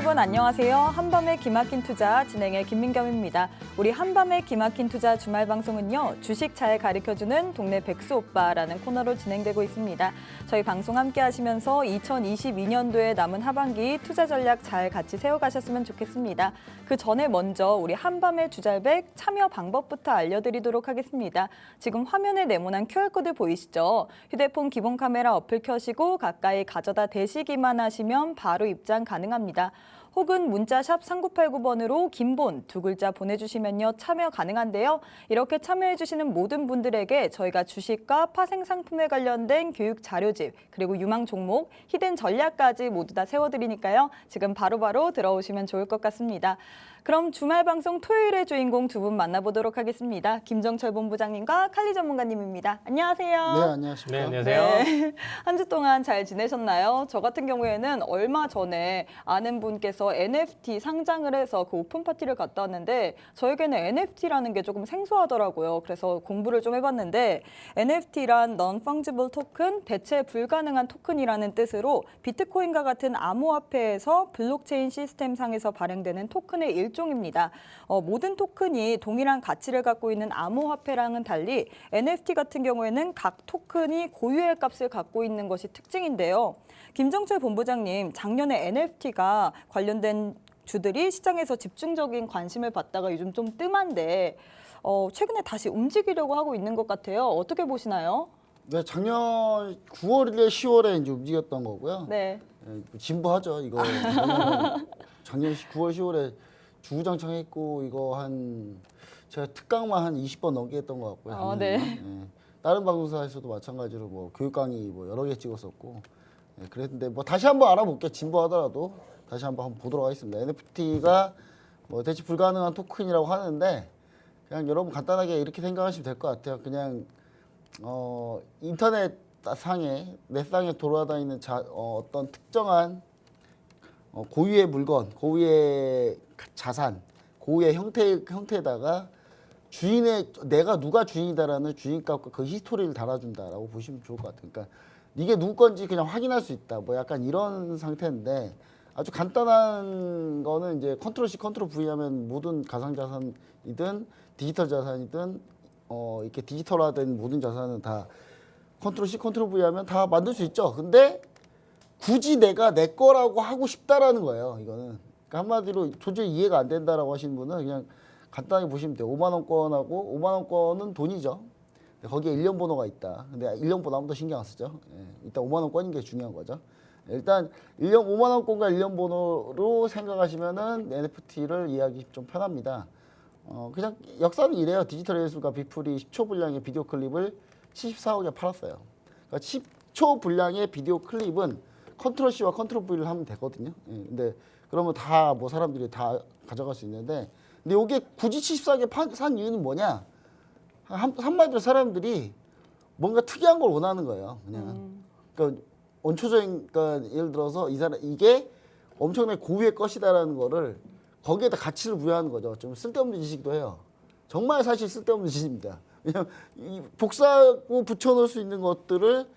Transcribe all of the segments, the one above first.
여러분 안녕하세요. 한밤의 기막힌 투자 진행의 김민겸입니다. 우리 한밤의 기막힌 투자 주말 방송은요. 주식 잘 가르쳐주는 동네 백수 오빠라는 코너로 진행되고 있습니다. 저희 방송 함께 하시면서 2022년도에 남은 하반기 투자 전략 잘 같이 세워가셨으면 좋겠습니다. 그 전에 먼저 우리 한밤의 주잘백 참여 방법부터 알려드리도록 하겠습니다. 지금 화면에 네모난 QR코드 보이시죠? 휴대폰 기본 카메라 어플 켜시고 가까이 가져다 대시기만 하시면 바로 입장 가능합니다. 혹은 문자 샵 3989번으로 긴본 두 글자 보내주시면요 참여 가능한데요. 이렇게 참여해주시는 모든 분들에게 저희가 주식과 파생 상품에 관련된 교육 자료집 그리고 유망 종목, 히든 전략까지 모두 다 세워드리니까요. 지금 바로바로 들어오시면 좋을 것 같습니다. 그럼 주말 방송 토요일의 주인공 두 분 만나보도록 하겠습니다. 김정철 본부장님과 칼리 전문가님입니다. 안녕하세요. 네, 안녕하십니까. 네, 안녕하세요. 네. 한 주 동안 잘 지내셨나요? 저 같은 경우에는 얼마 전에 아는 분께서 NFT 상장을 해서 그 오픈 파티를 갔다 왔는데 저에게는 NFT라는 게 조금 생소하더라고요. 그래서 공부를 좀 해봤는데 NFT란 Non-Fungible Token, 대체 불가능한 토큰이라는 뜻으로 비트코인과 같은 암호화폐에서 블록체인 시스템상에서 발행되는 토큰의 일종입니다. 모든 토큰이 동일한 가치를 갖고 있는 암호화폐랑은 달리 NFT 같은 경우에는 각 토큰이 고유의 값을 갖고 있는 것이 특징인데요. 김정철 본부장님, 작년에 NFT가 관련된 주들이 시장에서 집중적인 관심을 받다가 요즘 좀 뜸한데 최근에 다시 움직이려고 하고 있는 것 같아요. 어떻게 보시나요? 네, 작년 9월에 10월에 이제 움직였던 거고요. 네. 진부하죠, 이거. 작년 9월, 10월에 주구장창했고 이거 제가 특강만 한 20번 넘게 했던 것 같고요. 네. 예. 다른 방송사에서도 마찬가지로 뭐 교육 강의 뭐 여러 개 찍었었고 그랬는데 뭐 다시 한번 알아볼게요. 진부하더라도 다시 한번 보도록 하겠습니다. NFT가 뭐 대체 불가능한 토큰이라고 하는데 그냥 여러분 간단하게 이렇게 생각하시면 될 것 같아요. 그냥 인터넷 상에 넷상에 돌아다니는 어떤 특정한 고유의 물건, 고유의 자산, 고유의 형태에다가 내가 누가 주인이다라는 주인값과 그 히스토리를 달아준다라고 보시면 좋을 것 같아요. 그러니까 이게 누구 건지 그냥 확인할 수 있다. 뭐 약간 이런 상태인데 아주 간단한 거는 이제 컨트롤 C, 컨트롤 V 하면 모든 가상자산이든 디지털 자산이든 이렇게 디지털화된 모든 자산은 다 컨트롤 C, 컨트롤 V 하면 다 만들 수 있죠. 근데 굳이 내가 내 거라고 하고 싶다라는 거예요. 이거는 그러니까 한마디로 도저히 이해가 안 된다라고 하시는 분은 그냥 간단하게 보시면 돼요. 5만 원권하고 5만 원권은 돈이죠. 거기에 일련 번호가 있다. 근데 일련 번호 아무도 신경 안 쓰죠. 일단 5만 원권인 게 중요한 거죠. 일단 5만 원권과 일련 번호로 생각하시면은 NFT를 이해하기 좀 편합니다. 그냥 역사는 이래요. 디지털 예술가 비풀이 10초 분량의 비디오 클립을 74억에 팔았어요. 그러니까 10초 분량의 비디오 클립은 컨트롤 C와 컨트롤 V를 하면 되거든요. 근데 그러면 다 뭐 사람들이 다 가져갈 수 있는데 근데 이게 굳이 74억에 산 이유는 뭐냐? 한마디로 사람들이 뭔가 특이한 걸 원하는 거예요. 그냥. 그러니까 원초적인 그러니까 예를 들어서 이게 엄청나게 고유의 것이다라는 거를 거기에다 가치를 부여하는 거죠. 좀 쓸데없는 지식도 해요. 정말 사실 쓸데없는 지식입니다. 왜냐면 복사하고 붙여놓을 수 있는 것들을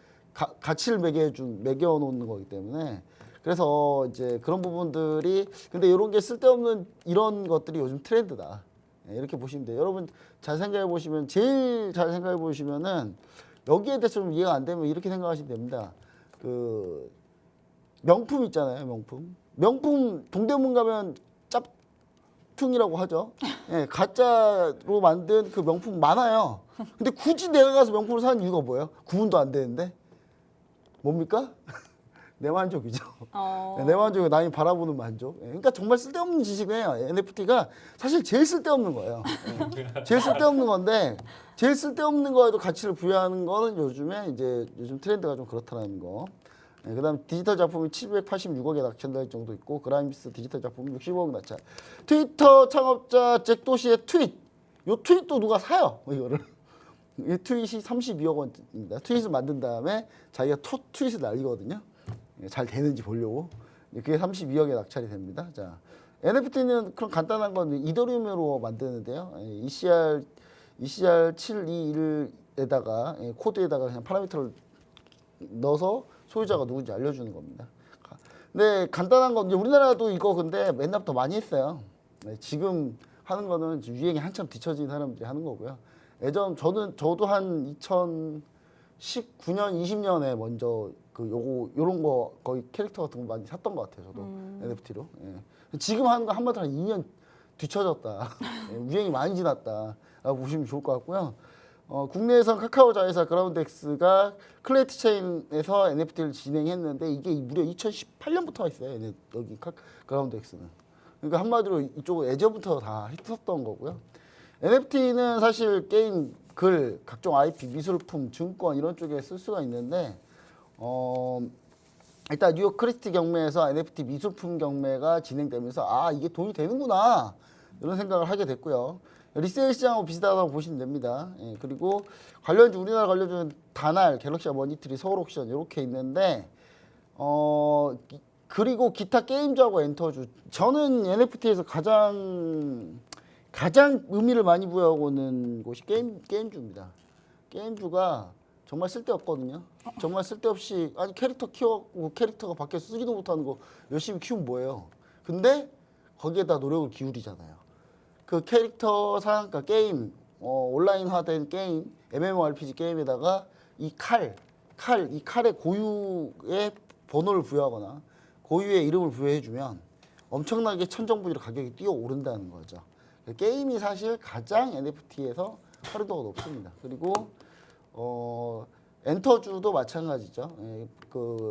가치를 매겨 놓는 거기 때문에 그래서 이제 그런 부분들이 근데 이런 게 쓸데없는 이런 것들이 요즘 트렌드다. 이렇게 보시면 돼요. 여러분 잘 생각해 보시면 제일 잘 생각해 보시면은 여기에 대해서 좀 이해가 안 되면 이렇게 생각하시면 됩니다. 그 명품 있잖아요, 명품 동대문 가면 짭퉁이라고 하죠. 가짜로 만든 그 명품 많아요. 근데 굳이 내가 가서 명품을 사는 이유가 뭐예요? 구분도 안 되는데 뭡니까? 내 만족이죠. 내 만족이 남이 바라보는 만족. 그러니까 정말 쓸데없는 지식이에요. NFT가 사실 제일 쓸데없는 거예요. 제일 쓸데없는 건데 제일 쓸데없는 거에도 가치를 부여하는 거는 요즘 트렌드가 좀 그렇다는 거. 그다음 디지털 작품이 786억에 낙찰될 정도 있고 그라임스 디지털 작품이 60억 낙찰. 트위터 창업자 잭 도시의 트윗. 요 트윗도 누가 사요. 이거를. 이 트윗이 32억 원입니다. 트윗을 만든 다음에 자기가 트윗을 날리거든요. 잘 되는지 보려고. 그게 32억에 낙찰이 됩니다. 자, NFT는 그런 간단한 건 이더리움으로 만드는데요. ECR721에다가 코드에다가 그냥 파라미터를 넣어서 소유자가 누군지 알려주는 겁니다. 네, 간단한 건 이제 우리나라도 이거 근데 맨날부터 많이 했어요. 네, 지금 하는 거는 지금 유행이 한참 뒤처진 사람들이 하는 거고요. 저도 한 2019년, 20년에 먼저 그 요런 거 거의 캐릭터 같은 거 많이 샀던 것 같아요. 저도 NFT로. 예. 지금 하는 거 한마디로 한 2년 뒤처졌다. 예, 유행이 많이 지났다라고 보시면 좋을 것 같고요. 국내에선 카카오 자회사 그라운드엑스가 클레이트 체인에서 NFT를 진행했는데 이게 무려 2018년부터 있어요. 여기 그라운드엑스는. 그러니까 한마디로 이쪽은 예전부터 다 했었던 거고요. NFT는 사실 게임, 글, 각종 IP, 미술품, 증권 이런 쪽에 쓸 수가 있는데 일단 뉴욕 크리스티 경매에서 NFT 미술품 경매가 진행되면서 아 이게 돈이 되는구나 이런 생각을 하게 됐고요. 리세일 시장하고 비슷하다고 보시면 됩니다. 예, 그리고 우리나라 관련주는 다날, 갤럭시 머니트리, 서울 옥션 이렇게 있는데 그리고 기타 게임주하고 엔터주. 저는 NFT에서 가장 의미를 많이 부여하고 있는 곳이 게임주입니다. 게임주가 정말 쓸데없거든요. 정말 쓸데없이 아니 캐릭터 키워갖고 캐릭터가 밖에 쓰지도 못하는 거 열심히 키우면 뭐예요. 근데 거기에다 노력을 기울이잖아요. 그 캐릭터 그러니까 게임, 온라인화된 게임, MMORPG 게임에다가 이 칼의 고유의 번호를 부여하거나 고유의 이름을 부여해주면 엄청나게 천정부지로 가격이 뛰어오른다는 거죠. 게임이 사실 가장 NFT에서 활용도가 높습니다. 그리고 엔터주도 마찬가지죠.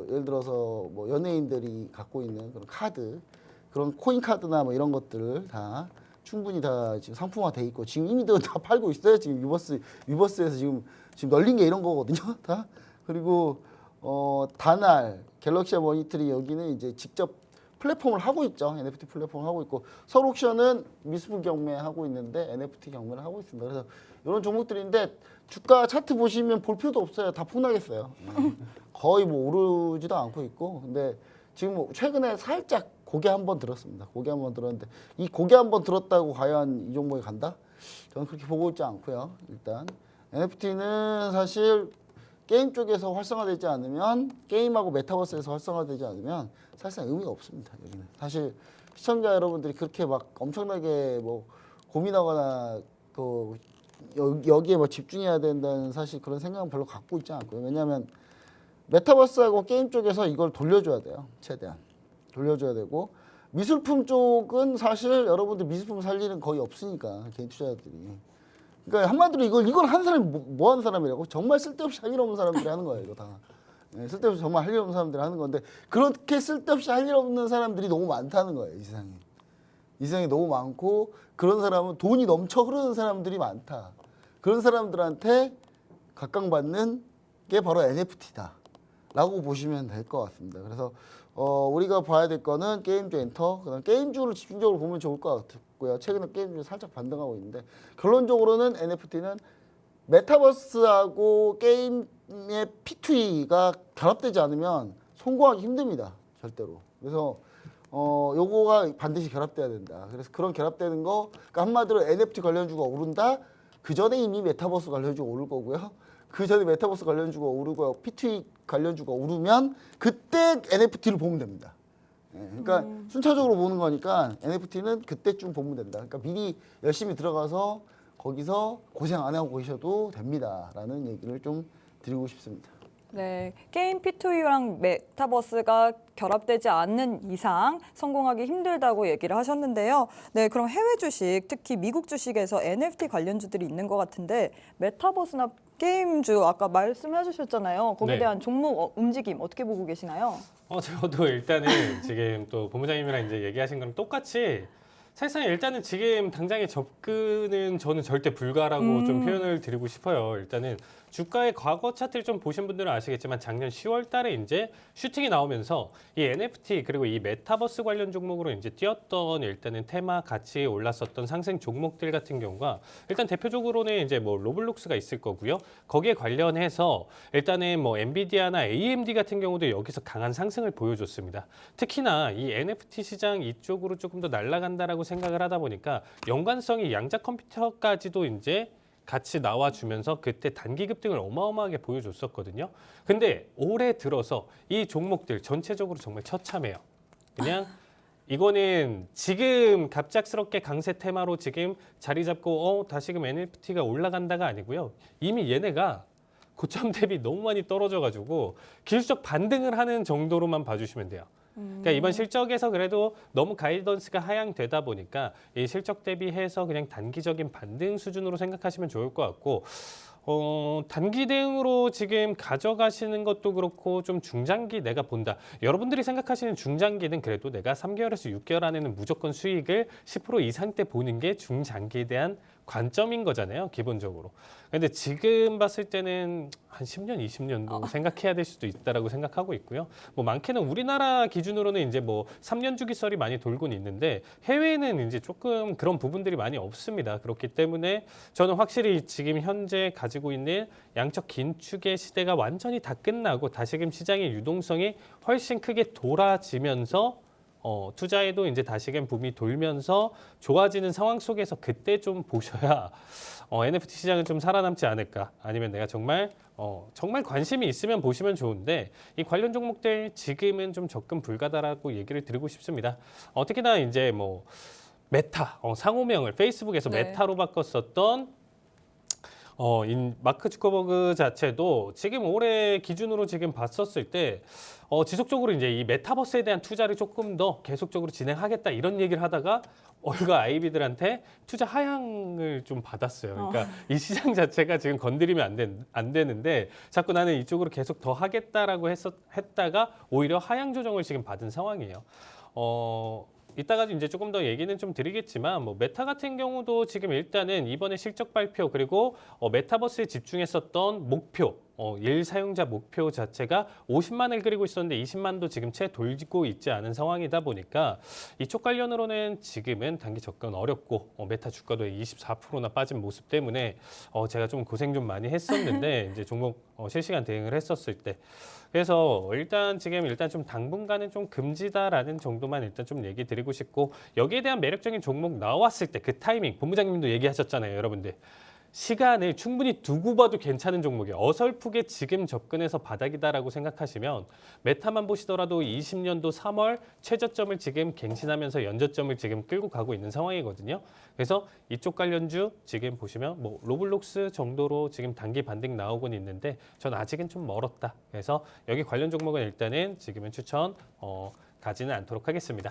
예를 들어서 뭐 연예인들이 갖고 있는 그런 카드, 그런 코인 카드나 뭐 이런 것들을 다 충분히 다 지금 상품화돼 있고 지금 이미 다 팔고 있어요. 지금 위버스에서 지금 널린 게 이런 거거든요. 다. 그리고 다날, 갤럭시 머니트리 여기는 이제 직접 플랫폼을 하고 있죠. NFT 플랫폼을 하고 있고 서울 옥션은 미술품 경매 하고 있는데 NFT 경매를 하고 있습니다. 그래서 이런 종목들인데 주가 차트 보시면 볼 필요도 없어요. 다 폭락했어요. 거의 뭐 오르지도 않고 있고 근데 지금 뭐 최근에 살짝 고개 한번 들었습니다. 고개 한번 들었는데 이 고개 한번 들었다고 과연 이 종목이 간다? 저는 그렇게 보고 있지 않고요. 일단 NFT는 사실 게임 쪽에서 활성화되지 않으면 게임하고 메타버스에서 활성화되지 않으면 사실상 의미가 없습니다. 여기는 사실 시청자 여러분들이 그렇게 막 엄청나게 뭐 고민하거나 그 여기에 뭐 집중해야 된다는 사실 그런 생각은 별로 갖고 있지 않고요. 왜냐하면 메타버스하고 게임 쪽에서 이걸 돌려줘야 돼요. 최대한 돌려줘야 되고 미술품 쪽은 사실 여러분들 미술품 살 일은 거의 없으니까 개인 투자자들이. 그러니까 한마디로 이걸 한 사람이 뭐 하는 사람이라고? 정말 쓸데없이 할 일 없는 사람들이 하는 거예요. 이거 다. 네, 쓸데없이 정말 할 일 없는 사람들이 하는 건데 그렇게 쓸데없이 할 일 없는 사람들이 너무 많다는 거예요. 이 세상에. 이 세상에 너무 많고 그런 사람은 돈이 넘쳐 흐르는 사람들이 많다. 그런 사람들한테 각광받는 게 바로 NFT다. 라고 보시면 될 것 같습니다. 그래서 우리가 봐야 될 거는 게임주 엔터, 그다음 게임주를 집중적으로 보면 좋을 것 같고요. 최근에 게임주 살짝 반등하고 있는데 결론적으로는 NFT는 메타버스하고 게임의 P2E가 결합되지 않으면 성공하기 힘듭니다. 절대로. 그래서 요거가 반드시 결합돼야 된다. 그래서 그런 결합되는 거, 그러니까 한마디로 NFT 관련주가 오른다. 그 전에 이미 메타버스 관련주가 오를 거고요. 그 전에 메타버스 관련주가 오르고 P2E 관련주가 오르면 그때 NFT를 보면 됩니다. 예, 그러니까 순차적으로 보는 거니까 NFT는 그때쯤 보면 된다. 그러니까 미리 열심히 들어가서 거기서 고생 안 하고 계셔도 됩니다라는 얘기를 좀 드리고 싶습니다. 네, 게임 P2E랑 메타버스가 결합되지 않는 이상 성공하기 힘들다고 얘기를 하셨는데요. 네, 그럼 해외 주식, 특히 미국 주식에서 NFT 관련주들이 있는 것 같은데 메타버스나 게임주 아까 말씀해 주셨잖아요. 거기에 네. 대한 종목 움직임 어떻게 보고 계시나요? 저도 일단은 지금 또 본부장님이랑 이제 얘기하신 거랑 똑같이 사실상 일단은 지금 당장의 접근은 저는 절대 불가라고 좀 표현을 드리고 싶어요. 일단은 주가의 과거 차트를 좀 보신 분들은 아시겠지만 작년 10월 달에 이제 슈팅이 나오면서 이 NFT 그리고 이 메타버스 관련 종목으로 이제 뛰었던 일단은 테마 같이 올랐었던 상승 종목들 같은 경우가 일단 대표적으로는 이제 뭐 로블록스가 있을 거고요. 거기에 관련해서 일단은 뭐 엔비디아나 AMD 같은 경우도 여기서 강한 상승을 보여줬습니다. 특히나 이 NFT 시장 이쪽으로 조금 더 날아간다라고 생각을 하다 보니까 연관성이 양자 컴퓨터까지도 이제 같이 나와주면서 그때 단기 급등을 어마어마하게 보여줬었거든요. 근데 올해 들어서 이 종목들 전체적으로 정말 처참해요. 그냥 이거는 지금 갑작스럽게 강세 테마로 지금 자리 잡고 다시금 NFT가 올라간다가 아니고요. 이미 얘네가 고점 대비 너무 많이 떨어져가지고 기술적 반등을 하는 정도로만 봐주시면 돼요. 그러니까 이번 실적에서 그래도 너무 가이던스가 하향되다 보니까 이 실적 대비해서 그냥 단기적인 반등 수준으로 생각하시면 좋을 것 같고 단기 대응으로 지금 가져가시는 것도 그렇고 좀 중장기 내가 본다. 여러분들이 생각하시는 중장기는 그래도 내가 3개월에서 6개월 안에는 무조건 수익을 10% 이상대 보는 게 중장기에 대한 관점인 거잖아요, 기본적으로. 근데 지금 봤을 때는 한 10년, 20년도 생각해야 될 수도 있다라고 생각하고 있고요. 뭐 많게는 우리나라 기준으로는 이제 뭐 3년 주기설이 많이 돌곤 있는데 해외에는 이제 조금 그런 부분들이 많이 없습니다. 그렇기 때문에 저는 확실히 지금 현재 가지고 있는 양적 긴축의 시대가 완전히 다 끝나고 다시금 시장의 유동성이 훨씬 크게 돌아지면서 투자에도 이제 다시금 붐이 돌면서 좋아지는 상황 속에서 그때 좀 보셔야 NFT 시장은 좀 살아남지 않을까. 아니면 내가 정말 관심이 있으면 보시면 좋은데 이 관련 종목들 지금은 좀 접근 불가다라고 얘기를 드리고 싶습니다. 특히나 이제 뭐 메타 상호명을 페이스북에서 네. 메타로 바꿨었던 마크 주커버그 자체도 지금 올해 기준으로 지금 봤었을 때 지속적으로 이제 이 메타버스에 대한 투자를 조금 더 계속적으로 진행하겠다 이런 얘기를 하다가 얼가 아이비들한테 투자 하향을 좀 받았어요. 그러니까 이 시장 자체가 지금 건드리면 안 되는데 자꾸 나는 이쪽으로 계속 더 하겠다라고 했다가 오히려 하향 조정을 지금 받은 상황이에요. 이따가 이제 조금 더 얘기는 좀 드리겠지만 뭐 메타 같은 경우도 지금 일단은 이번에 실적 발표 그리고 메타버스에 집중했었던 목표 일 사용자 목표 자체가 50만을 그리고 있었는데 20만도 지금 채 돌고 있지 않은 상황이다 보니까 이쪽 관련으로는 지금은 단기 접근 어렵고 메타 주가도 24%나 빠진 모습 때문에 제가 좀 고생 좀 많이 했었는데 이제 종목 실시간 대응을 했었을 때 그래서 일단 좀 당분간은 좀 금지다라는 정도만 일단 좀 얘기 드리고 싶고 여기에 대한 매력적인 종목 나왔을 때 그 타이밍 본부장님도 얘기하셨잖아요, 여러분들. 시간을 충분히 두고 봐도 괜찮은 종목이에요. 어설프게 지금 접근해서 바닥이다라고 생각하시면 메타만 보시더라도 20년도 3월 최저점을 지금 갱신하면서 연저점을 지금 끌고 가고 있는 상황이거든요. 그래서 이쪽 관련주 지금 보시면 뭐 로블록스 정도로 지금 단기 반등 나오곤 있는데 전 아직은 좀 멀었다. 그래서 여기 관련 종목은 일단은 지금은 추천 가지는 않도록 하겠습니다.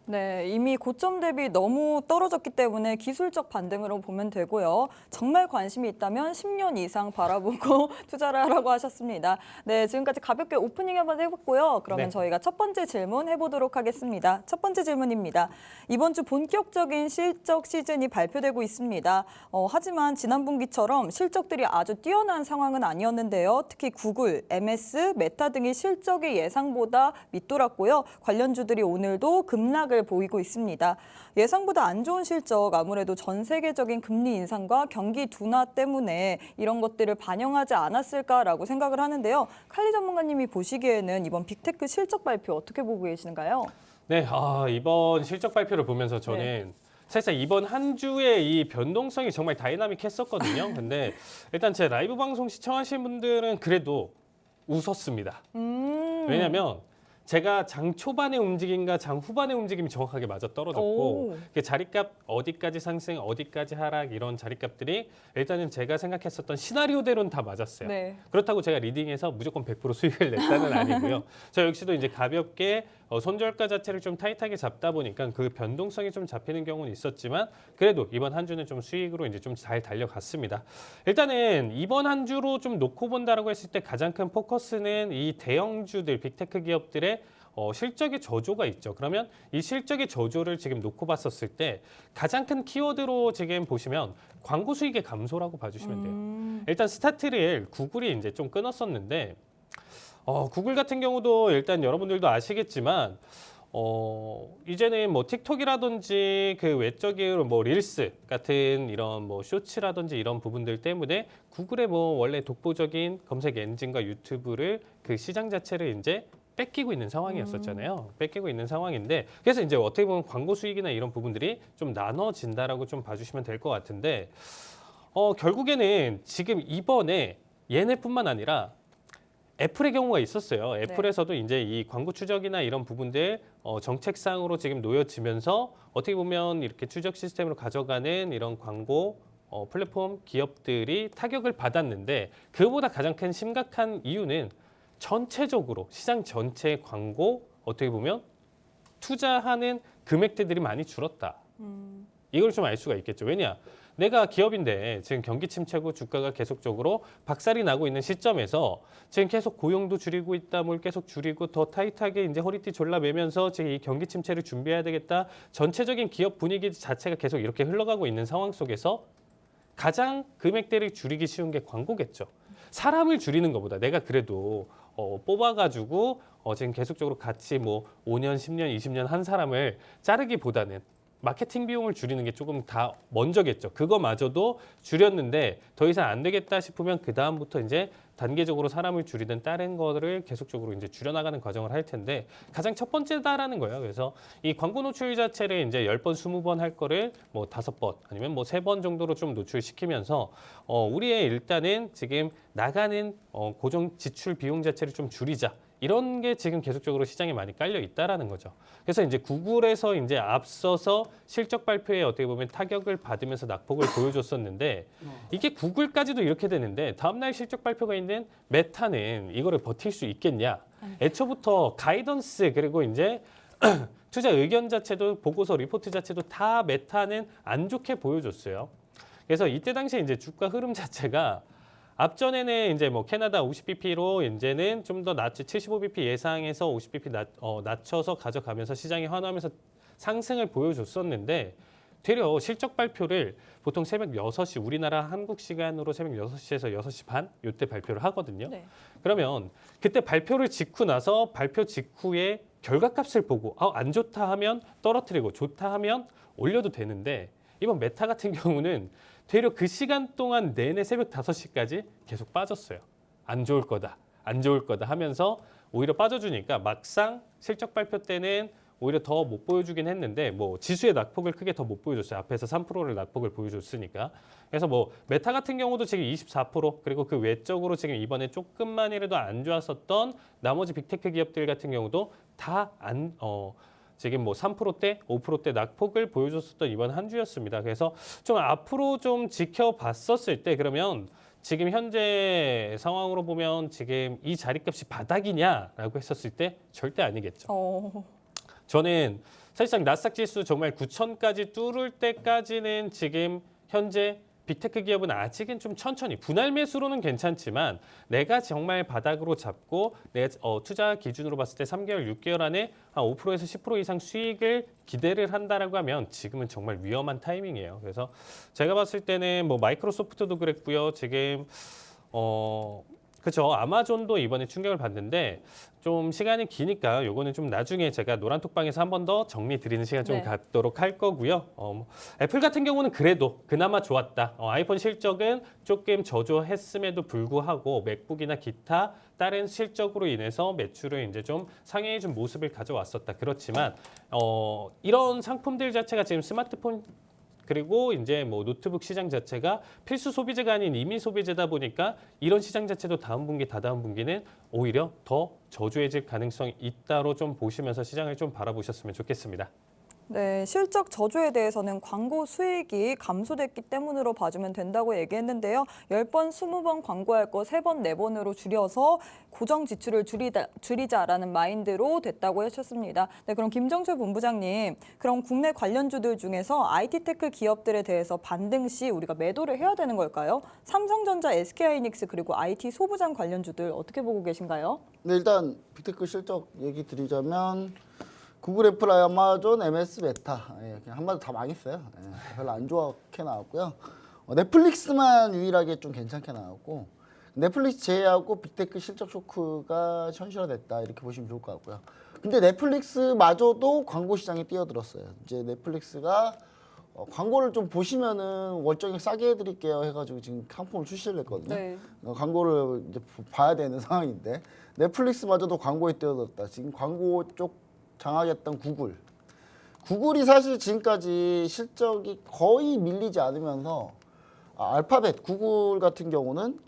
네, 이미 고점 대비 너무 떨어졌기 때문에 기술적 반등으로 보면 되고요. 정말 관심이 있다면 10년 이상 바라보고 투자를 하라고 하셨습니다. 네, 지금까지 가볍게 오프닝 한번 해봤고요. 그러면 네. 저희가 첫 번째 질문 해보도록 하겠습니다. 첫 번째 질문입니다. 이번 주 본격적인 실적 시즌이 발표되고 있습니다. 하지만 지난 분기처럼 실적들이 아주 뛰어난 상황은 아니었는데요. 특히 구글, MS, 메타 등이 실적이 예상보다 밑돌았고요. 관련주들이 오늘도 급락을 보이고 있습니다. 예상보다 안 좋은 실적, 아무래도 전 세계적인 금리 인상과 경기 둔화 때문에 이런 것들을 반영하지 않았을까라고 생각을 하는데요. 칼리 전문가님이 보시기에는 이번 빅테크 실적 발표 어떻게 보고 계시는가요? 네, 이번 실적 발표를 보면서 저는 네. 사실상 이번 한 주의 이 변동성이 정말 다이나믹했었거든요. 근데 일단 제 라이브 방송 시청하신 분들은 그래도 웃었습니다. 왜냐하면 제가 장 초반의 움직임과 장 후반의 움직임이 정확하게 맞아 떨어졌고 그 자리값 어디까지 상승, 어디까지 하락 이런 자리값들이 일단은 제가 생각했었던 시나리오대로는 다 맞았어요. 네. 그렇다고 제가 리딩해서 무조건 100% 수익을 냈다는 아니고요. 저 역시도 이제 가볍게 손절가 자체를 좀 타이트하게 잡다 보니까 그 변동성이 좀 잡히는 경우는 있었지만 그래도 이번 한 주는 좀 수익으로 이제 좀 잘 달려갔습니다. 일단은 이번 한 주로 좀 놓고 본다라고 했을 때 가장 큰 포커스는 이 대형주들, 빅테크 기업들의 실적의 저조가 있죠. 그러면 이 실적의 저조를 지금 놓고 봤었을 때 가장 큰 키워드로 지금 보시면 광고 수익의 감소라고 봐주시면 돼요. 일단 스타트를 구글이 이제 좀 끊었었는데 구글 같은 경우도 일단 여러분들도 아시겠지만 이제는 뭐 틱톡이라든지 그 외적인 뭐 릴스 같은 이런 뭐 쇼츠라든지 이런 부분들 때문에 구글의 뭐 원래 독보적인 검색 엔진과 유튜브를 그 시장 자체를 이제 뺏기고 있는 상황이었었잖아요. 뺏기고 있는 상황인데 그래서 이제 어떻게 보면 광고 수익이나 이런 부분들이 좀 나눠진다라고 좀 봐주시면 될 것 같은데 결국에는 지금 이번에 얘네뿐만 아니라 애플의 경우가 있었어요. 애플에서도 이제 이 광고 추적이나 이런 부분들 정책상으로 지금 놓여지면서 어떻게 보면 이렇게 추적 시스템으로 가져가는 이런 광고 플랫폼 기업들이 타격을 받았는데 그보다 가장 큰 심각한 이유는 전체적으로 시장 전체의 광고 어떻게 보면 투자하는 금액대들이 많이 줄었다. 이걸 좀 알 수가 있겠죠. 왜냐? 내가 기업인데 지금 경기 침체고 주가가 계속적으로 박살이 나고 있는 시점에서 지금 계속 고용도 줄이고 있다, 뭘 계속 줄이고 더 타이트하게 이제 허리띠 졸라매면서 지금 이 경기 침체를 준비해야 되겠다. 전체적인 기업 분위기 자체가 계속 이렇게 흘러가고 있는 상황 속에서 가장 금액대를 줄이기 쉬운 게 광고겠죠. 사람을 줄이는 것보다 내가 그래도 뽑아가지고 지금 계속적으로 같이 뭐 5년, 10년, 20년 한 사람을 자르기보다는 마케팅 비용을 줄이는 게 조금 다 먼저겠죠. 그거마저도 줄였는데 더 이상 안 되겠다 싶으면 그 다음부터 이제 단계적으로 사람을 줄이든 다른 거를 계속적으로 이제 줄여나가는 과정을 할 텐데 가장 첫 번째다라는 거예요. 그래서 이 광고 노출 자체를 이제 10번, 20번 할 거를 뭐 5번 아니면 뭐 3번 정도로 좀 노출시키면서 우리의 일단은 지금 나가는 고정 지출 비용 자체를 좀 줄이자. 이런 게 지금 계속적으로 시장에 많이 깔려 있다라는 거죠. 그래서 이제 구글에서 이제 앞서서 실적 발표에 어떻게 보면 타격을 받으면서 낙폭을 보여줬었는데 이게 구글까지도 이렇게 되는데 다음날 실적 발표가 있는 메타는 이거를 버틸 수 있겠냐? 애초부터 가이던스 그리고 이제 투자 의견 자체도 보고서 리포트 자체도 다 메타는 안 좋게 보여줬어요. 그래서 이때 당시에 이제 주가 흐름 자체가 앞전에는 이제 뭐 캐나다 50bp로 이제는 좀 더 낮게 75bp 예상해서 50bp 낮춰서 가져가면서 시장이 환호하면서 상승을 보여줬었는데 되려 실적 발표를 보통 새벽 6시 우리나라 한국 시간으로 새벽 6시에서 6시 반 이때 발표를 하거든요. 네. 그러면 그때 발표를 짓고 나서 발표 직후에 결과값을 보고 안 좋다 하면 떨어뜨리고 좋다 하면 올려도 되는데 이번 메타 같은 경우는 되려 그 시간 동안 내내 새벽 5시까지 계속 빠졌어요. 안 좋을 거다, 안 좋을 거다 하면서 오히려 빠져주니까 막상 실적 발표 때는 오히려 더 못 보여주긴 했는데 뭐 지수의 낙폭을 크게 더 못 보여줬어요. 앞에서 3%를 낙폭을 보여줬으니까. 그래서 뭐 메타 같은 경우도 지금 24% 그리고 그 외적으로 지금 이번에 조금만이라도 안 좋았었던 나머지 빅테크 기업들 같은 경우도 다 지금 뭐 3%대, 5%대 낙폭을 보여줬었던 이번 한 주였습니다. 그래서 좀 앞으로 좀 지켜봤었을 때 그러면 지금 현재 상황으로 보면 지금 이 자리값이 바닥이냐라고 했었을 때 절대 아니겠죠. 저는 사실상 나스닥 지수 정말 9,000까지 뚫을 때까지는 지금 현재 빅테크 기업은 아직은 좀 천천히 분할 매수로는 괜찮지만 내가 정말 바닥으로 잡고 내 투자 기준으로 봤을 때 3개월, 6개월 안에 한 5%에서 10% 이상 수익을 기대를 한다라고 하면 지금은 정말 위험한 타이밍이에요. 그래서 제가 봤을 때는 뭐 마이크로소프트도 그랬고요. 지금 그렇죠. 아마존도 이번에 충격을 받는데 좀 시간이 기니까 요거는 좀 나중에 제가 노란톡방에서 한 번 더 정리 드리는 시간 좀 네. 갖도록 할 거고요. 애플 같은 경우는 그래도 그나마 좋았다. 아이폰 실적은 조금 저조했음에도 불구하고 맥북이나 기타 다른 실적으로 인해서 매출을 이제 좀 상회해 준 모습을 가져왔었다. 그렇지만 이런 상품들 자체가 지금 스마트폰 그리고 이제 뭐 노트북 시장 자체가 필수 소비재가 아닌 임의 소비재다 보니까 이런 시장 자체도 다음 분기, 다다음 분기는 오히려 더 저조해질 가능성이 있다로 좀 보시면서 시장을 좀 바라보셨으면 좋겠습니다. 네, 실적 저조에 대해서는 광고 수익이 감소됐기 때문으로 봐주면 된다고 얘기했는데요. 10번, 20번 광고할 거 3번, 4번으로 줄여서 고정 지출을 줄이자라는 마인드로 됐다고 하셨습니다. 네, 그럼 김정철 본부장님, 그럼 국내 관련주들 중에서 IT테크 기업들에 대해서 반등 시 우리가 매도를 해야 되는 걸까요? 삼성전자, SK하이닉스 그리고 IT 소부장 관련주들 어떻게 보고 계신가요? 네, 일단 빅테크 실적 얘기 드리자면 구글, 애플, 아마존, MS, 메타 그냥 한마디로 다 망했어요. 별로 안 좋게 나왔고요. 넷플릭스만 유일하게 좀 괜찮게 나왔고 넷플릭스 제외하고 빅테크 실적 쇼크가 현실화됐다 이렇게 보시면 좋을 것 같고요. 근데 넷플릭스마저도 광고 시장에 뛰어들었어요. 이제 넷플릭스가 광고를 좀 보시면은 월정액 싸게 해드릴게요 해가지고 지금 상품을 출시를 했거든요. 네. 광고를 이제 봐야 되는 상황인데 넷플릭스마저도 광고에 뛰어들었다. 지금 광고 쪽 장악했던 구글이 사실 지금까지 실적이 거의 밀리지 않으면서 알파벳 구글 같은 경우는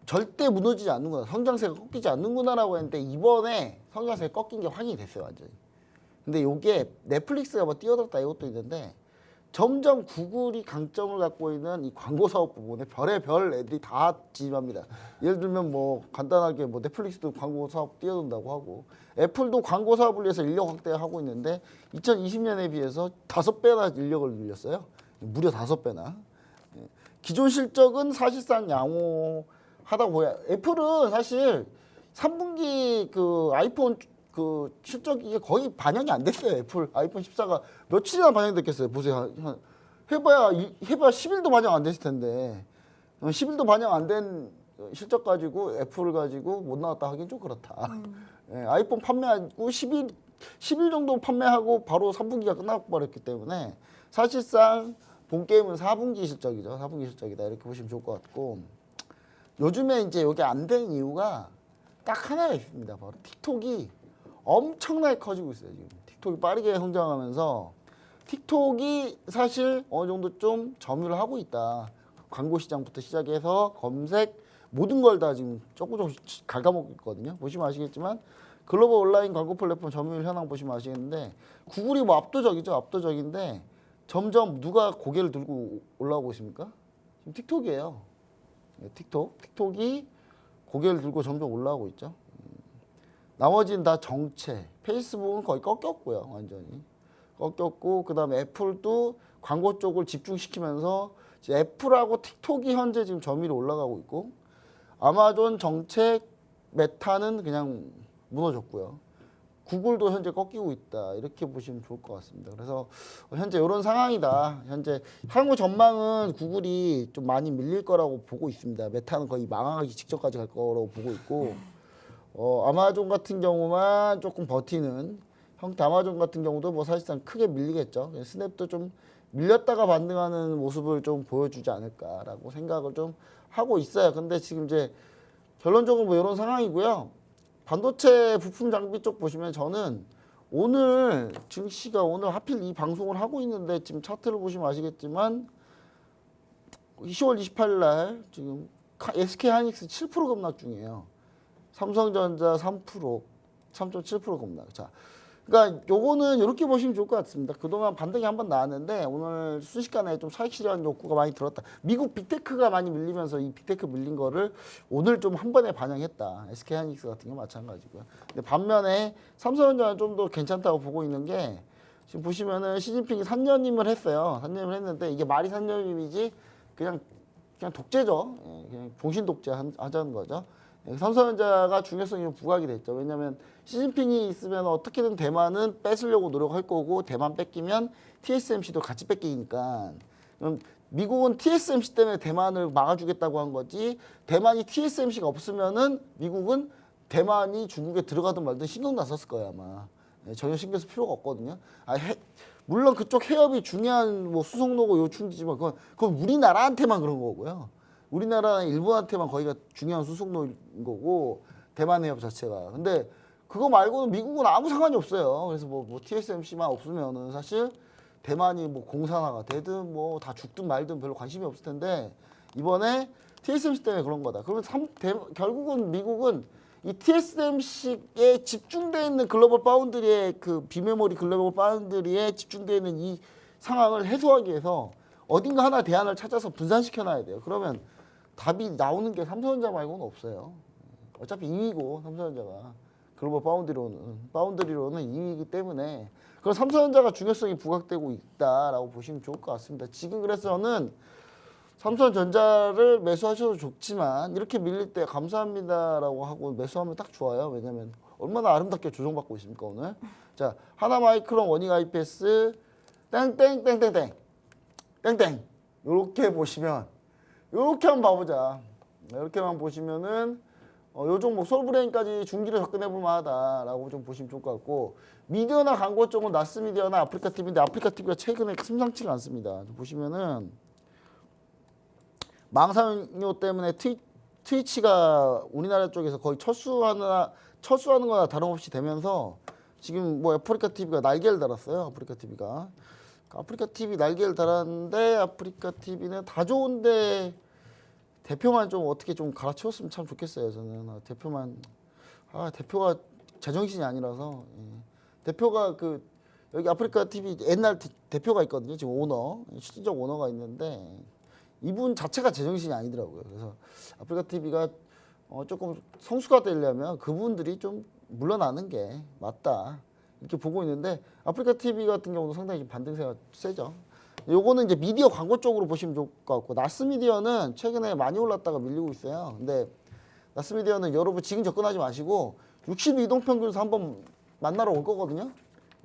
절대 무너지지 않는구나. 성장세가 꺾이지 않는구나라고 했는데 이번에 성장세가 꺾인 게 확인이 됐어요, 완전히. 근데 이게 넷플릭스가 뭐 뛰어들었다 이것도 있는데 점점 구글이 강점을 갖고 있는 이 광고 사업 부분에 별의 별 애들이 다 진입합니다. 예를 들면 뭐 간단하게 뭐 넷플릭스도 광고 사업 뛰어든다고 하고 애플도 광고 사업을 위해서 인력 확대하고 있는데 2020년에 비해서 5배나 인력을 늘렸어요. 무려 5배나. 기존 실적은 사실상 양호하다고 보여. 애플은 사실 3분기 그 아이폰 그 실적이 거의 반영이 안 됐어요. 애플 아이폰 14가 며칠이나 반영됐겠어요. 보세요. 해봐야 10일도 반영 안 됐을 텐데 10일도 반영 안 된 실적 가지고 애플을 가지고 못 나왔다 하긴 좀 그렇다. 예, 아이폰 판매하고 10일 정도 판매하고 바로 3분기가 끝나버렸기 때문에 사실상 본 게임은 4분기 실적이죠. 4분기 실적이다 이렇게 보시면 좋을 것 같고 요즘에 이제 이게 안 된 이유가 딱 하나가 있습니다. 바로 틱톡이 엄청나게 커지고 있어요. 지금 틱톡이 빠르게 성장하면서 틱톡이 사실 어느 정도 좀 점유를 하고 있다. 광고 시장부터 시작해서 검색 모든 걸 다 지금 조금씩 갉아먹고 있거든요. 보시면 아시겠지만 글로벌 온라인 광고 플랫폼 점유율 현황 보시면 아시겠는데 구글이 뭐 압도적이죠. 압도적인데 점점 누가 고개를 들고 올라오고 있습니까? 지금 틱톡이에요. 네, 틱톡이 고개를 들고 점점 올라오고 있죠. 나머지는 다 정체. 페이스북은 거의 꺾였고요. 완전히. 꺾였고 그다음에 애플도 광고 쪽을 집중시키면서 애플하고 틱톡이 현재 지금 점유율이 올라가고 있고 아마존 정책 메타는 그냥 무너졌고요. 구글도 현재 꺾이고 있다. 이렇게 보시면 좋을 것 같습니다. 그래서 현재 이런 상황이다. 현재 향후 전망은 구글이 좀 많이 밀릴 거라고 보고 있습니다. 메타는 거의 망하기 직전까지 갈 거라고 보고 있고 아마존 같은 경우만 조금 버티는 형태 아마존 같은 경우도 뭐 사실상 크게 밀리겠죠. 스냅도 좀 밀렸다가 반등하는 모습을 좀 보여주지 않을까라고 생각을 좀 하고 있어요. 근데 지금 이제 결론적으로 뭐 이런 상황이고요. 반도체 부품 장비 쪽 보시면 저는 오늘 증시가 오늘 하필 이 방송을 하고 있는데 지금 차트를 보시면 아시겠지만 10월 28일 날 지금 SK 하이닉스 7% 급락 중이에요. 삼성전자 3%, 3.7% 급락. 자, 그러니까 요거는 이렇게 보시면 좋을 것 같습니다. 그동안 반등이 한번 나왔는데 오늘 순식간에 좀 사익 실현 욕구가 많이 들었다. 미국 빅테크가 많이 밀리면서 이 빅테크 밀린 거를 오늘 좀 한 번에 반영했다. SK 하이닉스 같은 경우 마찬가지고요. 근데 반면에 삼성전자는 좀 더 괜찮다고 보고 있는 게 지금 보시면은 시진핑이 산녀임을 했어요. 산녀임을 했는데 이게 말이 산녀임이지 그냥 독재죠. 예, 그냥 봉신 독재 하자는 거죠. 삼성전자가 중요성이 좀 부각이 됐죠. 왜냐하면 시진핑이 있으면 어떻게든 대만은 뺏으려고 노력할 거고 대만 뺏기면 TSMC도 같이 뺏기니까 그럼 미국은 TSMC 때문에 대만을 막아주겠다고 한 거지 대만이 TSMC가 없으면은 미국은 대만이 중국에 들어가든 말든 신경도 안 썼을 거예요 아마. 전혀 신경 쓸 필요가 없거든요. 물론 그쪽 해협이 중요한 뭐 수송로고 요충지지만 그건 우리나라한테만 그런 거고요. 우리나라는 일본한테만 거기가 중요한 수송로인 거고 대만 해협 자체가. 근데 그거 말고는 미국은 아무 상관이 없어요. 그래서 뭐 TSMC만 없으면은 사실 대만이 뭐 공산화가 되든 뭐 다 죽든 말든 별로 관심이 없을 텐데 이번에 TSMC 때문에 그런 거다. 그러면 결국은 미국은 이 TSMC에 집중되어 있는 글로벌 파운드리의 그 비메모리 글로벌 파운드리에 집중되어 있는 이 상황을 해소하기 위해서 어딘가 하나 대안을 찾아서 분산시켜 놔야 돼요. 그러면 답이 나오는 게 삼성전자 말고는 없어요. 어차피 2위고 삼성전자가 글로벌 파운드리로는 2위이기 때문에 그럼 삼성전자가 중요성이 부각되고 있다라고 보시면 좋을 것 같습니다. 지금 그래서 저는 삼성전자를 매수하셔도 좋지만 이렇게 밀릴 때 감사합니다라고 하고 매수하면 딱 좋아요. 왜냐면 얼마나 아름답게 조정받고 있습니까 오늘. 자, 하나마이크론, 원익 IPS 땡땡땡땡땡 땡땡 이렇게 보시면 이렇게 한번 봐보자. 이렇게만 보시면은 요 종목 솔브레인까지 중기를 접근해 볼 만하다라고 좀 보시면 좋을 것 같고 미디어나 광고 쪽은 나스미디어나 아프리카TV인데 아프리카TV가 최근에 심상치가 않습니다. 보시면은 망상료 때문에 트위치가 우리나라 쪽에서 거의 철수하는 거나 다름없이 되면서 지금 뭐 아프리카TV가 날개를 달았어요. 아프리카TV 날개를 달았는데 아프리카TV는 다 좋은데 대표만 좀 어떻게 좀 갈아치웠으면 참 좋겠어요. 저는 대표가 제정신이 아니라서 대표가 그 여기 아프리카 TV 옛날 대표가 있거든요. 지금 오너 실질적 오너가 있는데 이분 자체가 제정신이 아니더라고요. 그래서 아프리카 TV가 조금 성수가 되려면 그분들이 좀 물러나는 게 맞다 이렇게 보고 있는데 아프리카 TV 같은 경우도 상당히 좀 반등세가 세죠. 요거는 이제 미디어 광고 쪽으로 보시면 좋을 것 같고 나스미디어는 최근에 많이 올랐다가 밀리고 있어요. 근데 나스미디어는 여러분 지금 접근하지 마시고 62동평균선 한번 만나러 올 거거든요.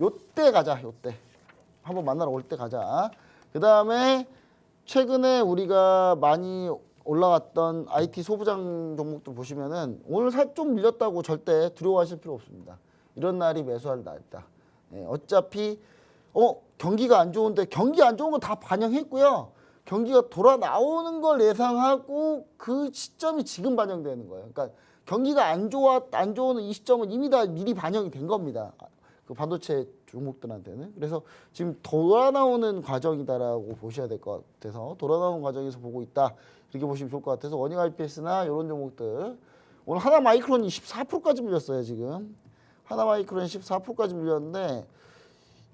요때 가자. 요때 한번 만나러 올 때 가자. 그 다음에 최근에 우리가 많이 올라갔던 IT 소부장 종목들 보시면은 오늘 살 좀 밀렸다고 절대 두려워하실 필요 없습니다. 이런 날이 매수할 날이다. 어차피 경기가 안 좋은데 경기 안 좋은 거 다 반영했고요. 경기가 돌아 나오는 걸 예상하고 그 시점이 지금 반영되는 거예요. 그러니까 경기가 안 좋은 이 시점은 이미 다 미리 반영이 된 겁니다. 그 반도체 종목들한테는. 그래서 지금 돌아 나오는 과정이다라고 보셔야 될 것 같아서 돌아 나오는 과정에서 보고 있다. 이렇게 보시면 좋을 것 같아서 원익 IPS나 이런 종목들 오늘 하나마이크론이 14%까지 밀렸어요. 지금 하나마이크론이 14%까지 밀렸는데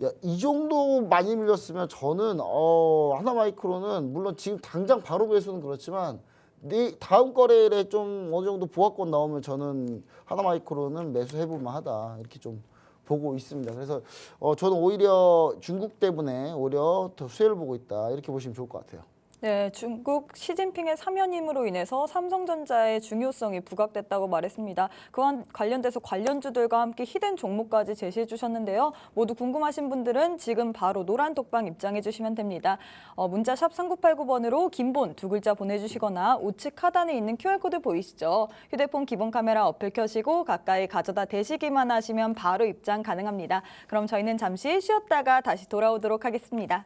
야, 이 정도 많이 밀렸으면 저는 하나마이크론은 물론 지금 당장 바로 매수는 그렇지만 다음 거래일에 좀 어느 정도 보합권 나오면 저는 하나마이크론은 매수해볼 만하다 이렇게 좀 보고 있습니다. 그래서 저는 오히려 중국 때문에 오히려 더 수혜를 보고 있다 이렇게 보시면 좋을 것 같아요. 네, 중국 시진핑의 사면임으로 인해서 삼성전자의 중요성이 부각됐다고 말했습니다. 그와 관련돼서 관련주들과 함께 히든 종목까지 제시해 주셨는데요. 모두 궁금하신 분들은 지금 바로 노란 독방 입장해 주시면 됩니다. 문자 샵 3989번으로 긴본 두 글자 보내주시거나 우측 하단에 있는 QR코드 보이시죠? 휴대폰 기본 카메라 어플 켜시고 가까이 가져다 대시기만 하시면 바로 입장 가능합니다. 그럼 저희는 잠시 쉬었다가 다시 돌아오도록 하겠습니다.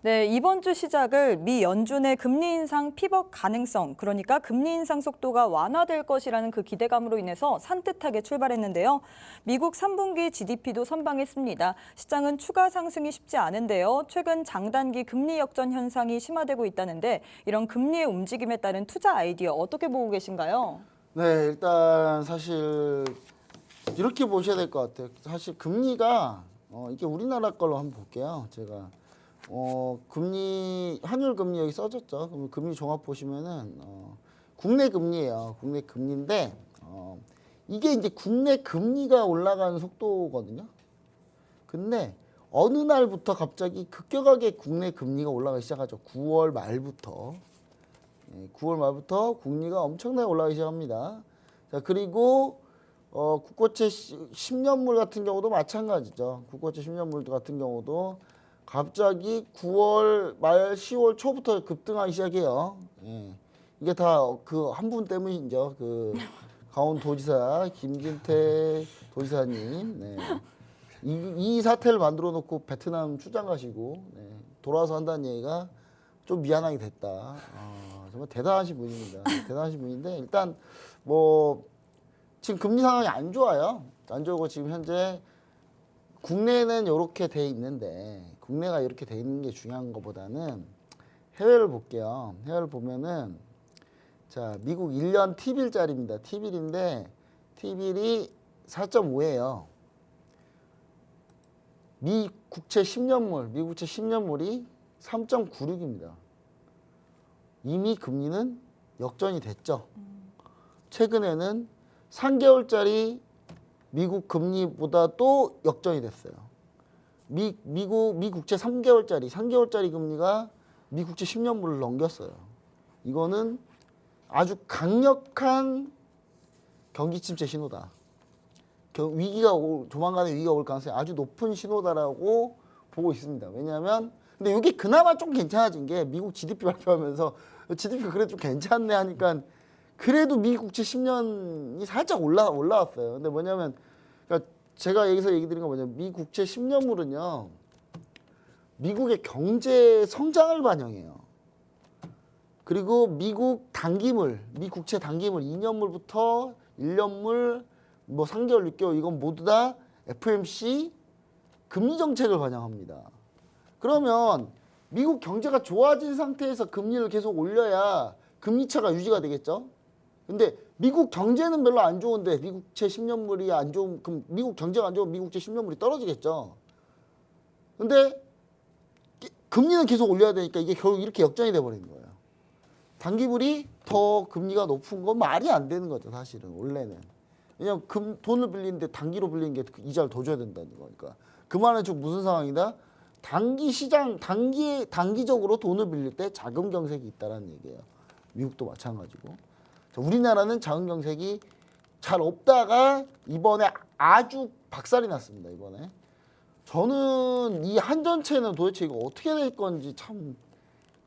네, 이번 주 시작을 미 연준의 금리 인상 피벗 가능성, 그러니까 금리 인상 속도가 완화될 것이라는 그 기대감으로 인해서 산뜻하게 출발했는데요. 미국 3분기 GDP도 선방했습니다. 시장은 추가 상승이 쉽지 않은데요. 최근 장단기 금리 역전 현상이 심화되고 있다는데 이런 금리의 움직임에 따른 투자 아이디어 어떻게 보고 계신가요? 네, 일단 사실 이렇게 보셔야 될 것 같아요. 사실 금리가 이게 우리나라 걸로 한번 볼게요. 제가 금리 환율 금리 여기 써졌죠. 그럼 금리 종합 보시면은 국내 금리예요. 국내 금리인데 이게 이제 국내 금리가 올라가는 속도거든요. 근데 어느 날부터 갑자기 급격하게 국내 금리가 올라가기 시작하죠. 9월 말부터. 9월 말부터 금리가 엄청나게 올라가기 시작합니다. 자, 그리고 국고채 10년물 같은 경우도 마찬가지죠. 국고채 10년물 같은 경우도 갑자기 9월 말 10월 초부터 급등하기 시작해요. 이게 다 그 한 분 때문이죠. 그 강원도지사 김진태 도지사님. 네. 이 사태를 만들어 놓고 베트남 출장 가시고 돌아와서 한다는 얘기가 좀 미안하게 됐다. 정말 대단하신 분입니다. 대단하신 분인데 일단 뭐 지금 금리 상황이 안 좋아요. 안 좋고 지금 현재 국내는 이렇게 돼 있는데 국내가 이렇게 돼 있는 게 중요한 것보다는 해외를 볼게요. 해외를 보면은 자 미국 1년 T빌짜리입니다. T빌인데 T빌이 4.5예요. 미 국채 10년물이 3.96입니다. 이미 금리는 역전이 됐죠. 최근에는 3개월짜리 미국 금리보다 또 역전이 됐어요. 미 국채 3개월짜리 금리가 미 국채 10년물을 넘겼어요. 이거는 아주 강력한 경기 침체 신호다. 조만간에 위기가 올 가능성이 아주 높은 신호다라고 보고 있습니다. 왜냐하면 근데 이게 그나마 좀 괜찮아진 게 미국 GDP 발표하면서 GDP가 그래도 좀 괜찮네 하니까 그래도 미국 국채 10년이 살짝 올라왔어요. 근데 뭐냐면 그러니까 제가 여기서 얘기 드린 건 뭐냐면 미 국채 10년물은요. 미국의 경제 성장을 반영해요. 그리고 미국 단기물, 미 국채 단기물 2년물부터 1년물, 뭐 3개월, 6개월 이건 모두 다 FOMC 금리 정책을 반영합니다. 그러면 미국 경제가 좋아진 상태에서 금리를 계속 올려야 금리 차가 유지가 되겠죠. 근데 미국 경제는 별로 안 좋은데 미국채 10년물이 안 좋은 그럼 미국 경제가 안 좋으면 미국채 10년물이 떨어지겠죠. 근데 금리는 계속 올려야 되니까 이게 결국 이렇게 역전이 돼 버리는 거예요. 단기물이 더 금리가 높은 건 말이 안 되는 거죠, 사실은 원래는. 왜냐면 돈을 빌리는데 단기로 빌리는 게 이자를 더 줘야 된다는 거니까. 그 말은 좀 무슨 상황이다? 단기 시장 단기적으로 돈을 빌릴 때 자금 경색이 있다라는 얘기예요. 미국도 마찬가지고. 우리나라는 자금 경색이 잘 없다가 이번에 아주 박살이 났습니다. 이번에 저는 이 한전채는 도대체 이거 어떻게 될 건지 참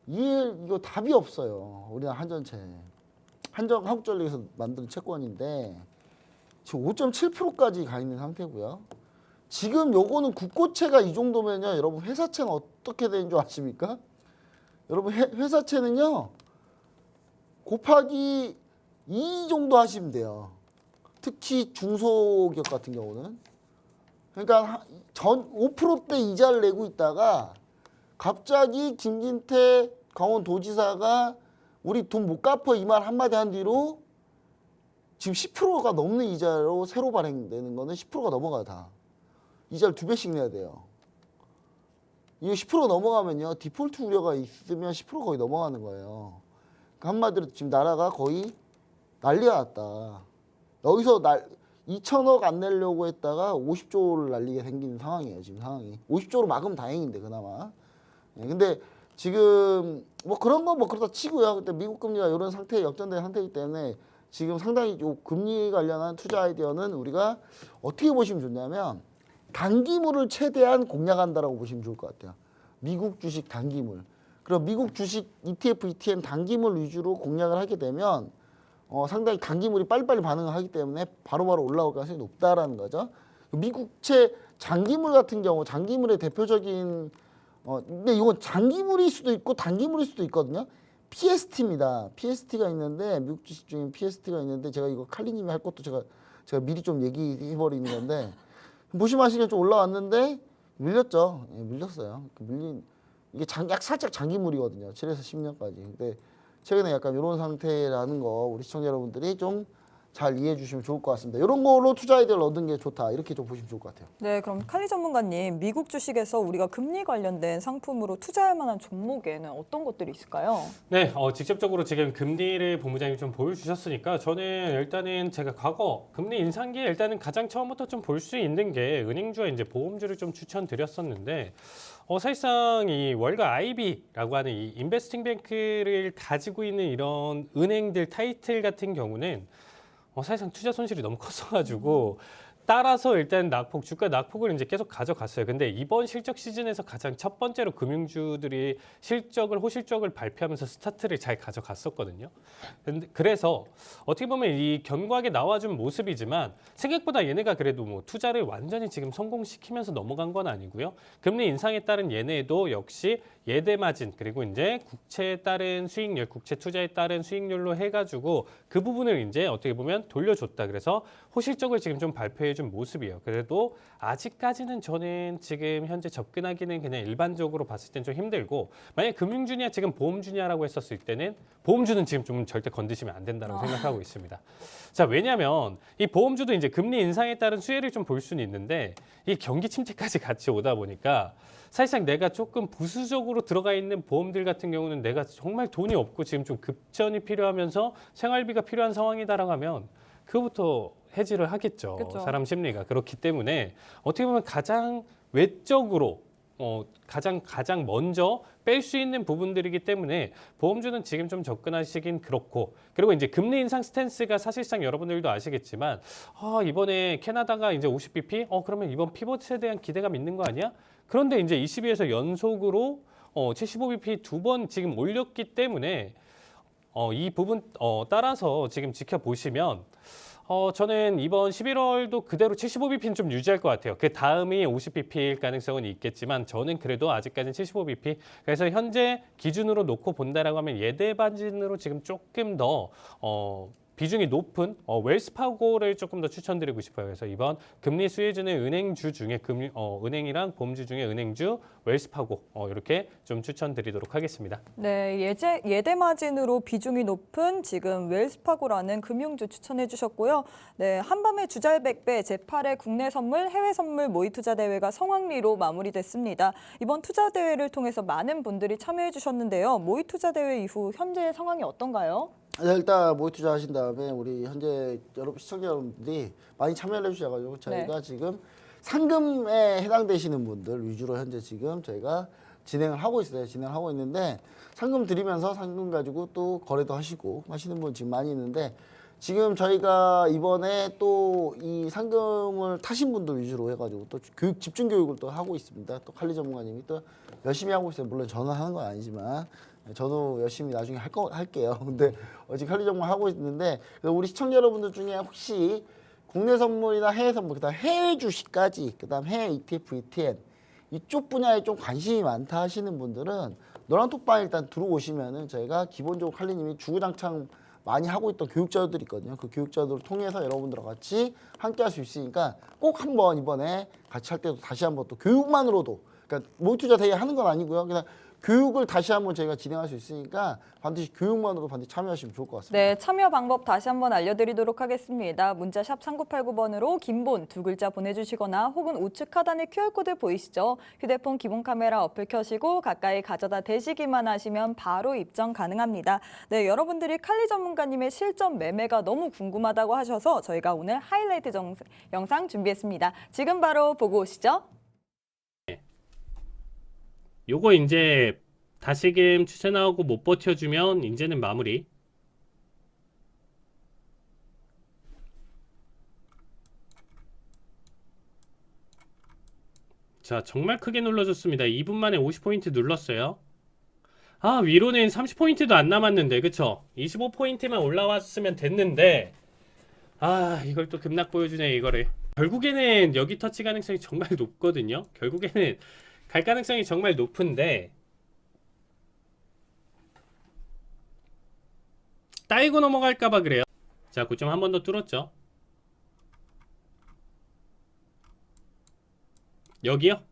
이거 답이 없어요. 우리나라 한전채 한국전력에서 만든 채권인데 지금 5.7%까지 가 있는 상태고요. 지금 요거는 국고채가 이 정도면요, 여러분 회사채는 어떻게 되는 줄 아십니까? 여러분 회사채는요 곱하기 2 정도 하시면 돼요. 특히 중소기업 같은 경우는. 그러니까 5%대 이자를 내고 있다가 갑자기 김진태 강원도지사가 우리 돈 못 갚아 이 말 한마디 한 뒤로 지금 10%가 넘는 이자로 새로 발행되는 거는 10%가 넘어가요 다. 이자를 2배씩 내야 돼요. 이거 10% 넘어가면요 디폴트 우려가 있으면 10% 거의 넘어가는 거예요. 그러니까 한마디로 지금 나라가 거의 난리가 났다. 여기서 2천억 안 내려고 했다가 50조를 날리게 생기는 상황이에요. 지금 상황이. 50조로 막으면 다행인데 그나마. 근데 지금 뭐 그런 거 뭐 그렇다 치고요. 근데 미국 금리가 이런 상태에 역전된 상태이기 때문에 지금 상당히 요 금리 관련한 투자 아이디어는 우리가 어떻게 보시면 좋냐면 단기물을 최대한 공략한다라고 보시면 좋을 것 같아요. 미국 주식 단기물. 그럼 미국 주식 ETF, ETN 단기물 위주로 공략을 하게 되면 상당히 단기물이 빨리빨리 반응을 하기 때문에 바로바로 올라올 가능성이 높다라는 거죠. 미국채 장기물 같은 경우 장기물의 대표적인 근데 이건 장기물일 수도 있고 단기물일 수도 있거든요. PST입니다. PST가 있는데 미국 주식 중에 PST가 있는데 제가 이거 칼리님이 할 것도 제가 미리 좀 얘기해 버리는 건데 보시면 아시겠지만 좀 올라왔는데 밀렸죠. 예, 밀렸어요. 이게 살짝 장기물이거든요. 7에서 10년까지. 근데 최근에 약간 이런 상태라는 거 우리 시청자 여러분들이 좀 잘 이해해 주시면 좋을 것 같습니다. 이런 걸로 투자 아이디어를 얻는 게 좋다. 이렇게 좀 보시면 좋을 것 같아요. 네, 그럼 칼리 전문가님, 미국 주식에서 우리가 금리 관련된 상품으로 투자할 만한 종목에는 어떤 것들이 있을까요? 네, 직접적으로 지금 금리를 본부장님이 좀 보여주셨으니까 저는 일단은 제가 과거 금리 인상기에 일단은 가장 처음부터 좀 볼 수 있는 게 은행주와 이제 보험주를 좀 추천드렸었는데 사실상 이 월가 IB라고 하는 이 인베스팅 뱅크를 가지고 있는 이런 은행들 타이틀 같은 경우는 사실상 투자 손실이 너무 컸어가지고 따라서 일단 주가 낙폭을 이제 계속 가져갔어요. 근데 이번 실적 시즌에서 가장 첫 번째로 금융주들이 호실적을 발표하면서 스타트를 잘 가져갔었거든요. 그래서 어떻게 보면 이 견고하게 나와준 모습이지만 생각보다 얘네가 그래도 뭐 투자를 완전히 지금 성공시키면서 넘어간 건 아니고요. 금리 인상에 따른 얘네도 역시 예대 마진 그리고 이제 국채에 따른 수익률, 국채 투자에 따른 수익률로 해가지고 그 부분을 이제 어떻게 보면 돌려줬다. 그래서 호실적을 지금 좀 발표해준 모습이에요. 그래도 아직까지는 저는 지금 현재 접근하기는 그냥 일반적으로 봤을 땐 좀 힘들고 만약 금융주냐 지금 보험주냐라고 했었을 때는 보험주는 지금 좀 절대 건드시면 안 된다고 생각하고 있습니다. 자, 왜냐하면 이 보험주도 이제 금리 인상에 따른 수혜를 좀 볼 수는 있는데 이 경기 침체까지 같이 오다 보니까 사실상 내가 조금 부수적으로 들어가 있는 보험들 같은 경우는 내가 정말 돈이 없고 지금 좀 급전이 필요하면서 생활비가 필요한 상황이다라고 하면 그거부터 해지를 하겠죠. 그쵸. 사람 심리가. 그렇기 때문에 어떻게 보면 가장 외적으로 가장 먼저 뺄 수 있는 부분들이기 때문에 보험주는 지금 좀 접근하시긴 그렇고 그리고 이제 금리 인상 스탠스가 사실상 여러분들도 아시겠지만 이번에 캐나다가 이제 50bp 그러면 이번 피벗에 대한 기대감 있는 거 아니야? 그런데 이제 22에서 연속으로 75bp 두 번 지금 올렸기 때문에 이 부분 따라서 지금 지켜보시면 저는 이번 11월도 그대로 75bp는 좀 유지할 것 같아요. 그 다음이 50bp일 가능성은 있겠지만 저는 그래도 아직까지는 75bp. 그래서 현재 기준으로 놓고 본다라고 하면 예대반진으로 지금 조금 더 비중이 높은 웰스파고를 조금 더 추천드리고 싶어요. 그래서 이번 금리 수혜주는 은행주 중에 은행이랑 보험주 중에 은행주, 웰스파고 이렇게 좀 추천드리도록 하겠습니다. 네, 예대 마진으로 비중이 높은 지금 웰스파고라는 금융주 추천해 주셨고요. 네, 한밤의 주잘 100배 제8회 국내 선물, 해외 선물 모의 투자 대회가 성황리로 마무리됐습니다. 이번 투자 대회를 통해서 많은 분들이 참여해 주셨는데요. 모의 투자 대회 이후 현재 상황이 어떤가요? 네, 일단 모의 투자하신 다음에 우리 현재 여러분 시청자 여러분들이 많이 참여를 해주셔가지고 저희가 지금 상금에 해당되시는 분들 위주로 현재 지금 저희가 진행을 하고 있어요. 진행을 하고 있는데 상금 드리면서 상금 가지고 또 거래도 하시고 하시는 분 지금 많이 있는데 지금 저희가 이번에 또 이 상금을 타신 분들 위주로 해가지고 또 교육 집중 교육을 또 하고 있습니다. 또 칼리 전문가님이 또 열심히 하고 있어요. 물론 저는 하는 건 아니지만. 저도 열심히 나중에 할게요. 근데 어제 칼리 정보 하고 있는데 우리 시청자 여러분들 중에 혹시 국내 선물이나 해외 선물, 그다음 해외 주식까지, 그다음 해외 ETF, ETN 이쪽 분야에 좀 관심이 많다 하시는 분들은 노란톡방에 일단 들어오시면은 저희가 기본적으로 칼리님이 주구장창 많이 하고 있던 교육자들이 있거든요. 그 교육자들을 통해서 여러분들과 같이 함께 할 수 있으니까 꼭 한번 이번에 같이 할 때도 다시 한번 또 교육만으로도 그러니까 모의 투자 대회 하는 건 아니고요. 그냥 교육을 다시 한번 저희가 진행할 수 있으니까 반드시 교육만으로 반드시 참여하시면 좋을 것 같습니다. 네, 참여 방법 다시 한번 알려드리도록 하겠습니다. 문자 샵 3989번으로 긴본 두 글자 보내주시거나 혹은 우측 하단에 QR코드 보이시죠? 휴대폰 기본 카메라 어플 켜시고 가까이 가져다 대시기만 하시면 바로 입장 가능합니다. 네, 여러분들이 칼리 전문가님의 실전 매매가 너무 궁금하다고 하셔서 저희가 오늘 하이라이트 영상 준비했습니다. 지금 바로 보고 오시죠. 요거 이제 다시금 추세 나오고 못 버텨주면 이제는 마무리. 자, 정말 크게 눌러줬습니다. 2분 만에 50포인트 눌렀어요. 아, 위로는 30포인트도 안 남았는데, 그쵸? 25포인트만 올라왔으면 됐는데, 아, 이걸 또 급락 보여주네, 이거를. 결국에는 여기 터치 가능성이 정말 높거든요. 결국에는 갈 가능성이 정말 높은데 따이고 넘어갈까봐 그래요. 자, 고점 한 번 더 뚫었죠. 여기요?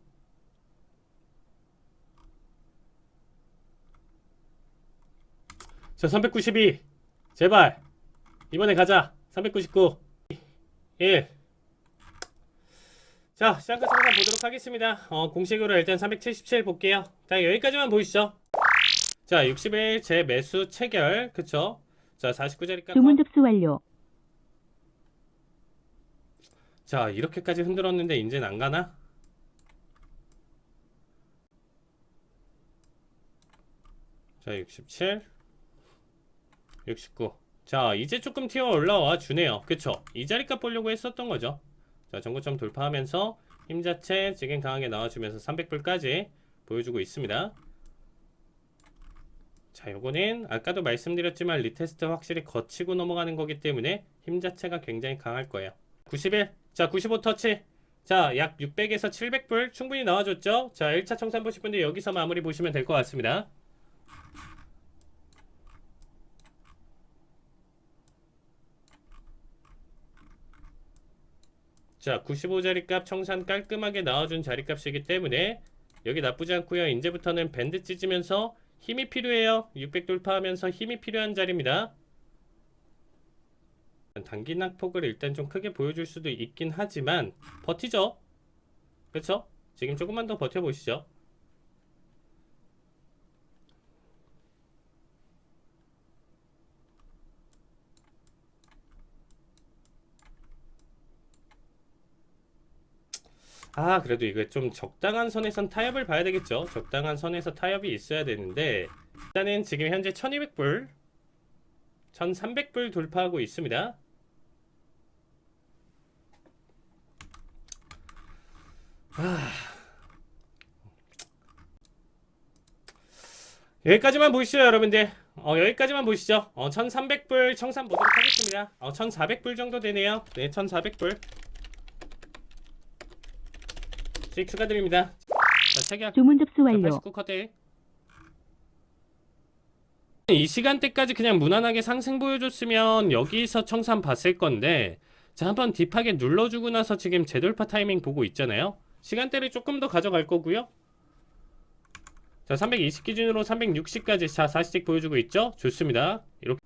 자, 392 제발 이번에 가자. 399 1 자, 시장가 상담 보도록 하겠습니다. 공식으로 일단 377 볼게요. 자, 여기까지만 보이시죠? 자, 60일 제 매수 체결. 그쵸? 자, 49자리 값. 주문 접수 완료. 자, 이렇게까지 흔들었는데 이제는 안 가나? 자, 67 69 자, 이제 조금 튀어 올라와 주네요. 그쵸? 이 자리 값 보려고 했었던 거죠. 자, 전고점 돌파하면서 힘 자체 지금 강하게 나와주면서 300불까지 보여주고 있습니다. 자, 요거는 아까도 말씀드렸지만 리테스트 확실히 거치고 넘어가는 거기 때문에 힘 자체가 굉장히 강할 거예요. 91, 자, 95 터치. 자, 약 600에서 700불 충분히 나와줬죠. 자, 1차 청산 보실 분들 여기서 마무리 보시면 될 것 같습니다. 자, 95자리 값 청산 깔끔하게 나와준 자리 값이기 때문에 여기 나쁘지 않고요. 이제부터는 밴드 찢으면서 힘이 필요해요. 600 돌파하면서 힘이 필요한 자리입니다. 단기 낙폭을 일단 좀 크게 보여줄 수도 있긴 하지만 버티죠. 그렇죠? 지금 조금만 더 버텨보시죠. 아, 그래도 이거 좀 적당한 선에선 타협을 봐야 되겠죠. 적당한 선에서 타협이 있어야 되는데 일단은 지금 현재 1200불 1300불 돌파하고 있습니다. 여기까지만 보시죠, 여러분들. 여기까지만 보시죠. 1300불 청산 보도록 하겠습니다. 1400불 정도 되네요. 네, 1400불. 수익 축하드립니다. 자, 체결. 주문 접수 완료. 89 컷에. 이 시간대까지 그냥 무난하게 상승 보여줬으면 여기서 청산 봤을 건데, 자, 한번 딥하게 눌러주고 나서 지금 재돌파 타이밍 보고 있잖아요. 시간대를 조금 더 가져갈 거고요. 자, 320 기준으로 360까지 자 40씩 보여주고 있죠. 좋습니다. 이렇게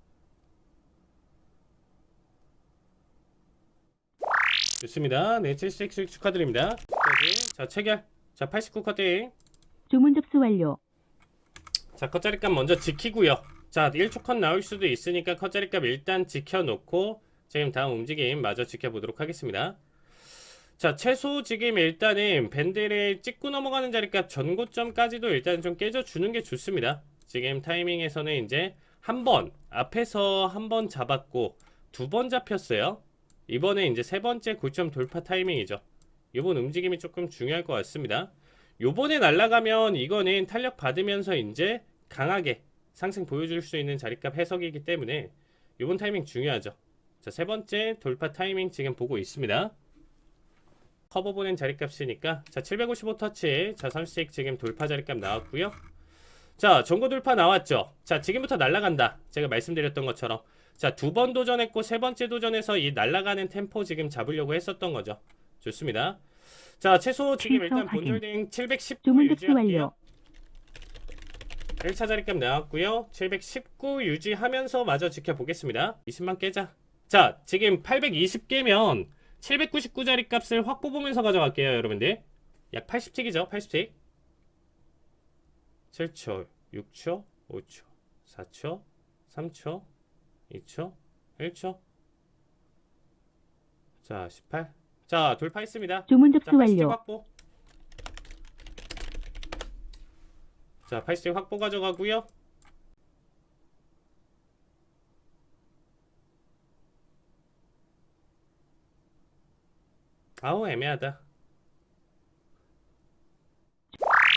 좋습니다. 네, 70씩 수익 축하드립니다. 여기까지. 자, 체결. 자, 89 커팅. 주문 접수 완료. 자, 컷자리값 먼저 지키고요. 자, 1초 컷 나올 수도 있으니까 컷자리값 일단 지켜놓고 지금 다음 움직임 마저 지켜보도록 하겠습니다. 자, 최소 지금 일단은 밴드를 찍고 넘어가는 자리값 전고점까지도 일단 좀 깨져주는 게 좋습니다. 지금 타이밍에서는 이제 한 번 앞에서 한 번 잡았고 2번 잡혔어요. 이번에 이제 3번째 고점 돌파 타이밍이죠. 이번 움직임이 조금 중요할 것 같습니다. 요번에 날아가면 이거는 탄력 받으면서 이제 강하게 상승 보여줄 수 있는 자리값 해석이기 때문에 요번 타이밍 중요하죠. 자, 3번째 돌파 타이밍 지금 보고 있습니다. 커버 보낸 자리값이니까 자, 755 터치. 자, 30씩 지금 돌파 자리값 나왔고요. 자, 전고 돌파 나왔죠. 자, 지금부터 날아간다. 제가 말씀드렸던 것처럼 자, 2번 도전했고 3번째 도전에서 이 날아가는 템포 지금 잡으려고 했었던 거죠. 좋습니다. 자, 최소 지금 일단 본홀딩 719 주문 접수 유지할게요. 완료. 1차 자리값 나왔고요. 719 유지하면서 마저 지켜보겠습니다. 20만 깨자. 자, 지금 820개면 799 자리값을 확보 보면서 가져갈게요, 여러분들. 약 80틱이죠, 80틱. 7초, 6초, 5초, 4초, 3초, 2초, 1초. 자, 18. 자, 돌파했습니다. 주문 자, 접수 80틱 완료. 확보. 자, 80틱 확보 가져가고요. 아우, 애매하다.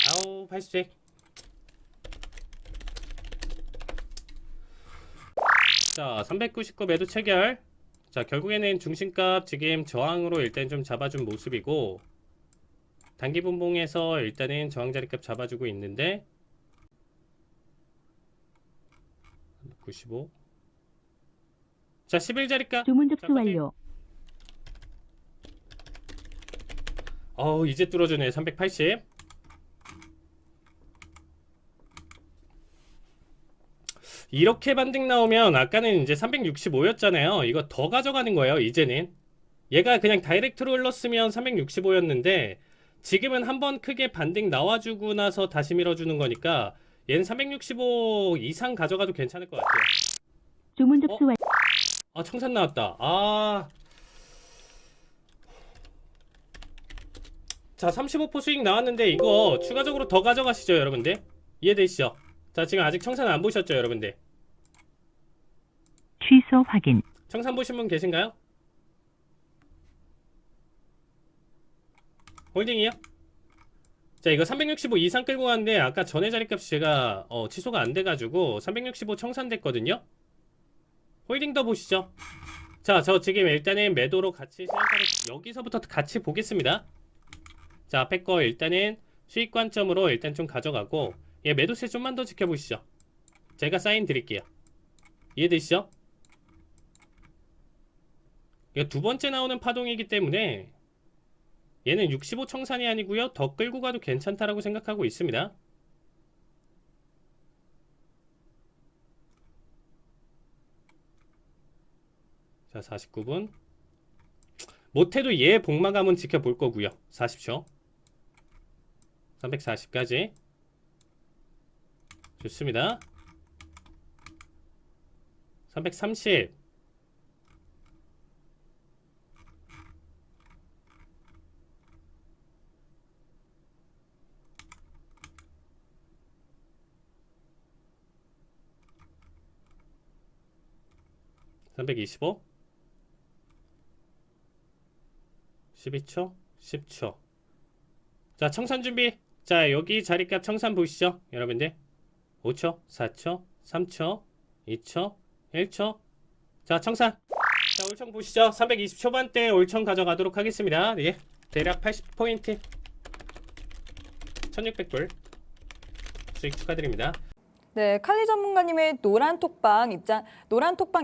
아우, 80틱. 자, 399 매도 체결. 자, 결국에는 중심값 지금 저항으로 일단 좀 잡아준 모습이고, 단기 분봉에서 일단은 저항 자리값 잡아주고 있는데 95. 자, 11 자리값. 주문 자, 접수 커팅. 완료. 이제 뚫어주네. 380. 이렇게 반등 나오면 아까는 이제 365였잖아요. 이거 더 가져가는 거예요. 이제는 얘가 그냥 다이렉트로 흘렀으면 365였는데 지금은 한번 크게 반등 나와주고 나서 다시 밀어주는 거니까 얘는 365 이상 가져가도 괜찮을 것 같아요. 주문 접수 완료. 아, 청산 나왔다. 아, 자, 35% 수익 나왔는데 이거 추가적으로 더 가져가시죠, 여러분들. 이해되시죠? 자, 지금 아직 청산 안 보셨죠, 여러분들? 취소 확인. 청산 보신 분 계신가요? 홀딩이요? 자, 이거 365 이상 끌고 갔는데 아까 전에 자리값이 제가 취소가 안 돼가지고 365 청산됐거든요. 홀딩 더 보시죠. 자, 저 지금 일단은 매도로 같이 시작하는 여기서부터 같이 보겠습니다. 자, 앞에 거 일단은 수익 관점으로 일단 좀 가져가고 얘 매도세 좀만 더 지켜보시죠. 제가 사인 드릴게요. 이해되시죠? 이거 두 번째 나오는 파동이기 때문에 얘는 65 청산이 아니고요. 더 끌고 가도 괜찮다라고 생각하고 있습니다. 자, 49분. 못해도 얘 복마감은 지켜볼 거고요. 40초. 340까지. 좋습니다. 330. (325) 12초 10초. 자, 청산 준비. 자, 여기 자리값 청산 보시죠, 여러분들. 5초, 4초, 3초, 2초, 1초. 자, 청산. 자, 올청 보시죠. 320초반대 올청 가져가도록 하겠습니다. 예, 대략 80포인트. 1600불. 수익 축하드립니다. 네, 칼리 전문가님의 노란 톡방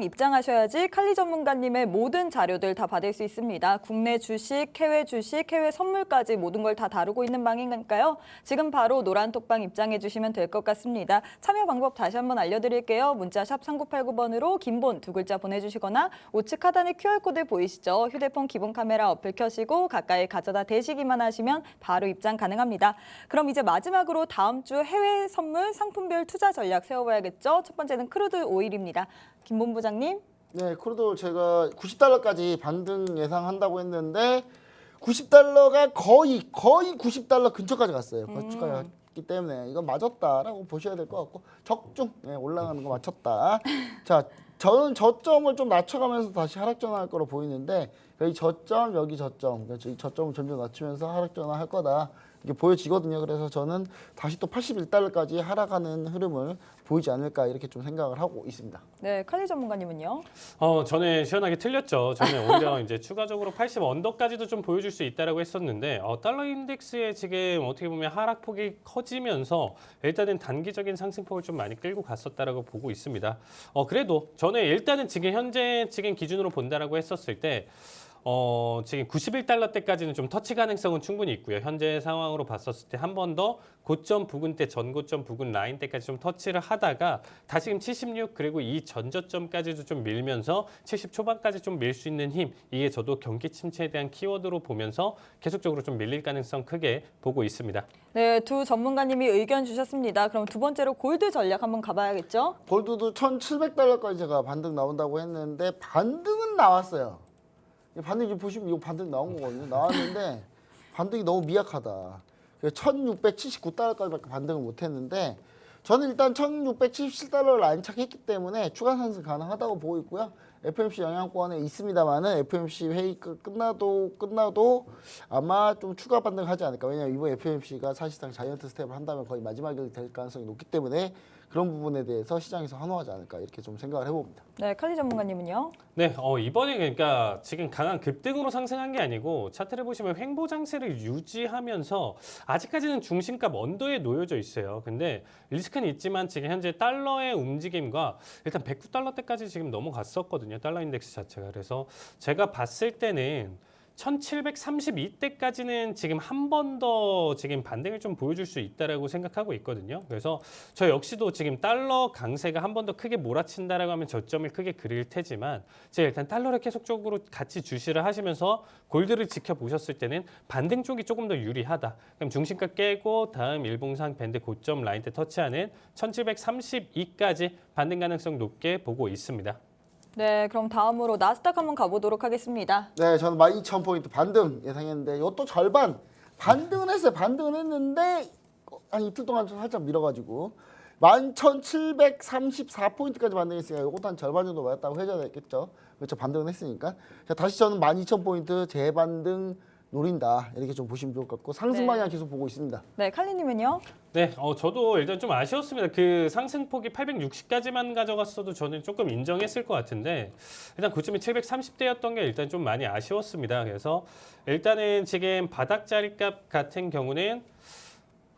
입장하셔야지 칼리 전문가님의 모든 자료들 다 받을 수 있습니다. 국내 주식, 해외 선물까지 모든 걸 다 다루고 있는 방이니까요. 지금 바로 노란 톡방 입장해 주시면 될 것 같습니다. 참여 방법 다시 한번 알려드릴게요. 문자 샵 3989번으로 긴본 2글자 보내주시거나 우측 하단에 QR코드 보이시죠? 휴대폰 기본 카메라 어플 켜시고 가까이 가져다 대시기만 하시면 바로 입장 가능합니다. 그럼 이제 마지막으로 다음 주 해외 선물 상품별 투자 전략 세워봐야겠죠. 첫 번째는 크루드 오일입니다. 김 본부장님. 네, 크루드 제가 90달러까지 반등 예상한다고 했는데 90달러가 거의 90달러 근처까지 갔어요. 거기까지 갔기 때문에 이건 맞았다라고 보셔야 될 것 같고 적중 올라가는 거 맞췄다. 자, 저는 저점을 좀 낮춰가면서 다시 하락 전환할 거로 보이는데 여기 저점, 여기 저점, 그렇죠. 이 저점을 점점 낮추면서 하락 전환할 거다. 이게 보여지거든요. 그래서 저는 다시 또 81달러까지 하락하는 흐름을 보이지 않을까 이렇게 좀 생각을 하고 있습니다. 네, 칼리 전문가님은요? 저는 시원하게 틀렸죠. 저는 오히려 이제 추가적으로 80 언더까지도 좀 보여줄 수 있다라고 했었는데 달러 인덱스의 지금 어떻게 보면 하락폭이 커지면서 일단은 단기적인 상승폭을 좀 많이 끌고 갔었다라고 보고 있습니다. 그래도 저는 일단은 지금 현재 지금 기준으로 본다라고 했었을 때 지금 91달러대까지는 좀 터치 가능성은 충분히 있고요. 현재 상황으로 봤었을 때 한 번 더 고점 부근대, 전고점 부근 라인대까지 좀 터치를 하다가 다시 지금 76 그리고 이 전저점까지도 좀 밀면서 70 초반까지 좀 밀 수 있는 힘, 이게 저도 경기 침체에 대한 키워드로 보면서 계속적으로 좀 밀릴 가능성 크게 보고 있습니다. 네, 두 전문가님이 의견 주셨습니다. 그럼 두 번째로 골드 전략 한번 가봐야겠죠? 골드도 1,700달러까지 제가 반등 나온다고 했는데 반등은 나왔어요. 반등이 보시면 이거 반등 나온 거거든요. 나왔는데 반등이 너무 미약하다. 1,679달러까지밖에 반등을 못했는데 저는 일단 1,677달러를 안착했기 때문에 추가 상승 가능하다고 보고 있고요. FOMC 영향권에 있습니다만은 FOMC 회의 끝나도 아마 좀 추가 반등하지 않을까. 왜냐하면 이번 FOMC가 사실상 자이언트 스텝을 한다면 거의 마지막이 될 가능성이 높기 때문에 그런 부분에 대해서 시장에서 환호하지 않을까 이렇게 좀 생각을 해봅니다. 네, 칼리 전문가님은요? 네, 이번에 그러니까 지금 강한 급등으로 상승한 게 아니고 차트를 보시면 횡보 장세를 유지하면서 아직까지는 중심값 언더에 놓여져 있어요. 근데 리스크는 있지만 지금 현재 달러의 움직임과 일단 109달러대까지 지금 넘어갔었거든요. 달러 인덱스 자체가. 그래서 제가 봤을 때는 1732대까지는 지금 한 번 더 지금 반등을 좀 보여줄 수 있다라고 생각하고 있거든요. 그래서 저 역시도 지금 달러 강세가 한 번 더 크게 몰아친다라고 하면 저점을 크게 그릴 테지만 제가 일단 달러를 계속적으로 같이 주시를 하시면서 골드를 지켜보셨을 때는 반등 쪽이 조금 더 유리하다. 그럼 중심가 깨고 다음 일봉상 밴드 고점 라인대 터치하는 1732까지 반등 가능성 높게 보고 있습니다. 네, 그럼 다음으로 나스닥 한번 가보도록 하겠습니다. 네, 저는 12,000포인트 반등 예상했는데 이것도 절반 반등은 했어요. 반등은 했는데 한 이틀 동안 좀 살짝 밀어가지고 11,734포인트까지 반등했으니까 이것도 한 절반 정도 맞았다고 해줘야 되겠죠. 그렇죠, 반등은 했으니까. 자, 다시 저는 12,000포인트 재반등 노린다 이렇게 좀 보시면 좋을 것 같고 상승 방향 계속 보고 있습니다. 네, 칼리님은요? 네, 저도 일단 좀 아쉬웠습니다. 그 상승폭이 860까지만 가져갔어도 저는 조금 인정했을 것 같은데 일단 고점이 730대였던 게 일단 좀 많이 아쉬웠습니다. 그래서 일단은 지금 바닥 자리값 같은 경우는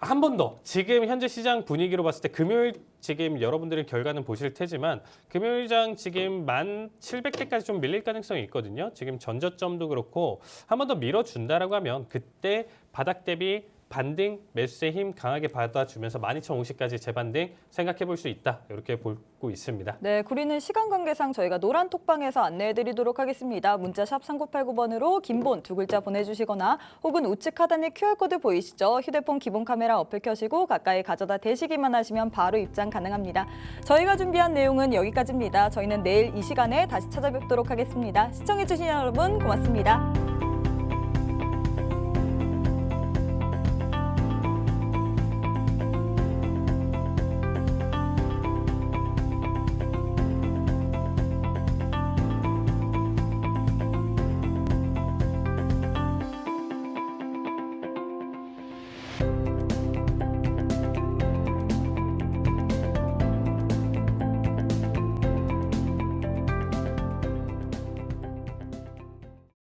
한 번 더 지금 현재 시장 분위기로 봤을 때 금요일 지금 여러분들의 결과는 보실 테지만 금요일장 지금 1,700대까지 좀 밀릴 가능성이 있거든요. 지금 전저점도 그렇고 한 번 더 밀어준다라고 하면 그때 바닥 대비 반등 매수의 힘 강하게 받아주면서 12,050까지 재반등 생각해 볼 수 있다. 이렇게 보고 있습니다. 네, 구리는 시간 관계상 저희가 노란 톡방에서 안내해드리도록 하겠습니다. 문자 샵 3989번으로 긴본 2글자 보내주시거나 혹은 우측 하단에 QR코드 보이시죠? 휴대폰 기본 카메라 어플 켜시고 가까이 가져다 대시기만 하시면 바로 입장 가능합니다. 저희가 준비한 내용은 여기까지입니다. 저희는 내일 이 시간에 다시 찾아뵙도록 하겠습니다. 시청해주신 여러분 고맙습니다.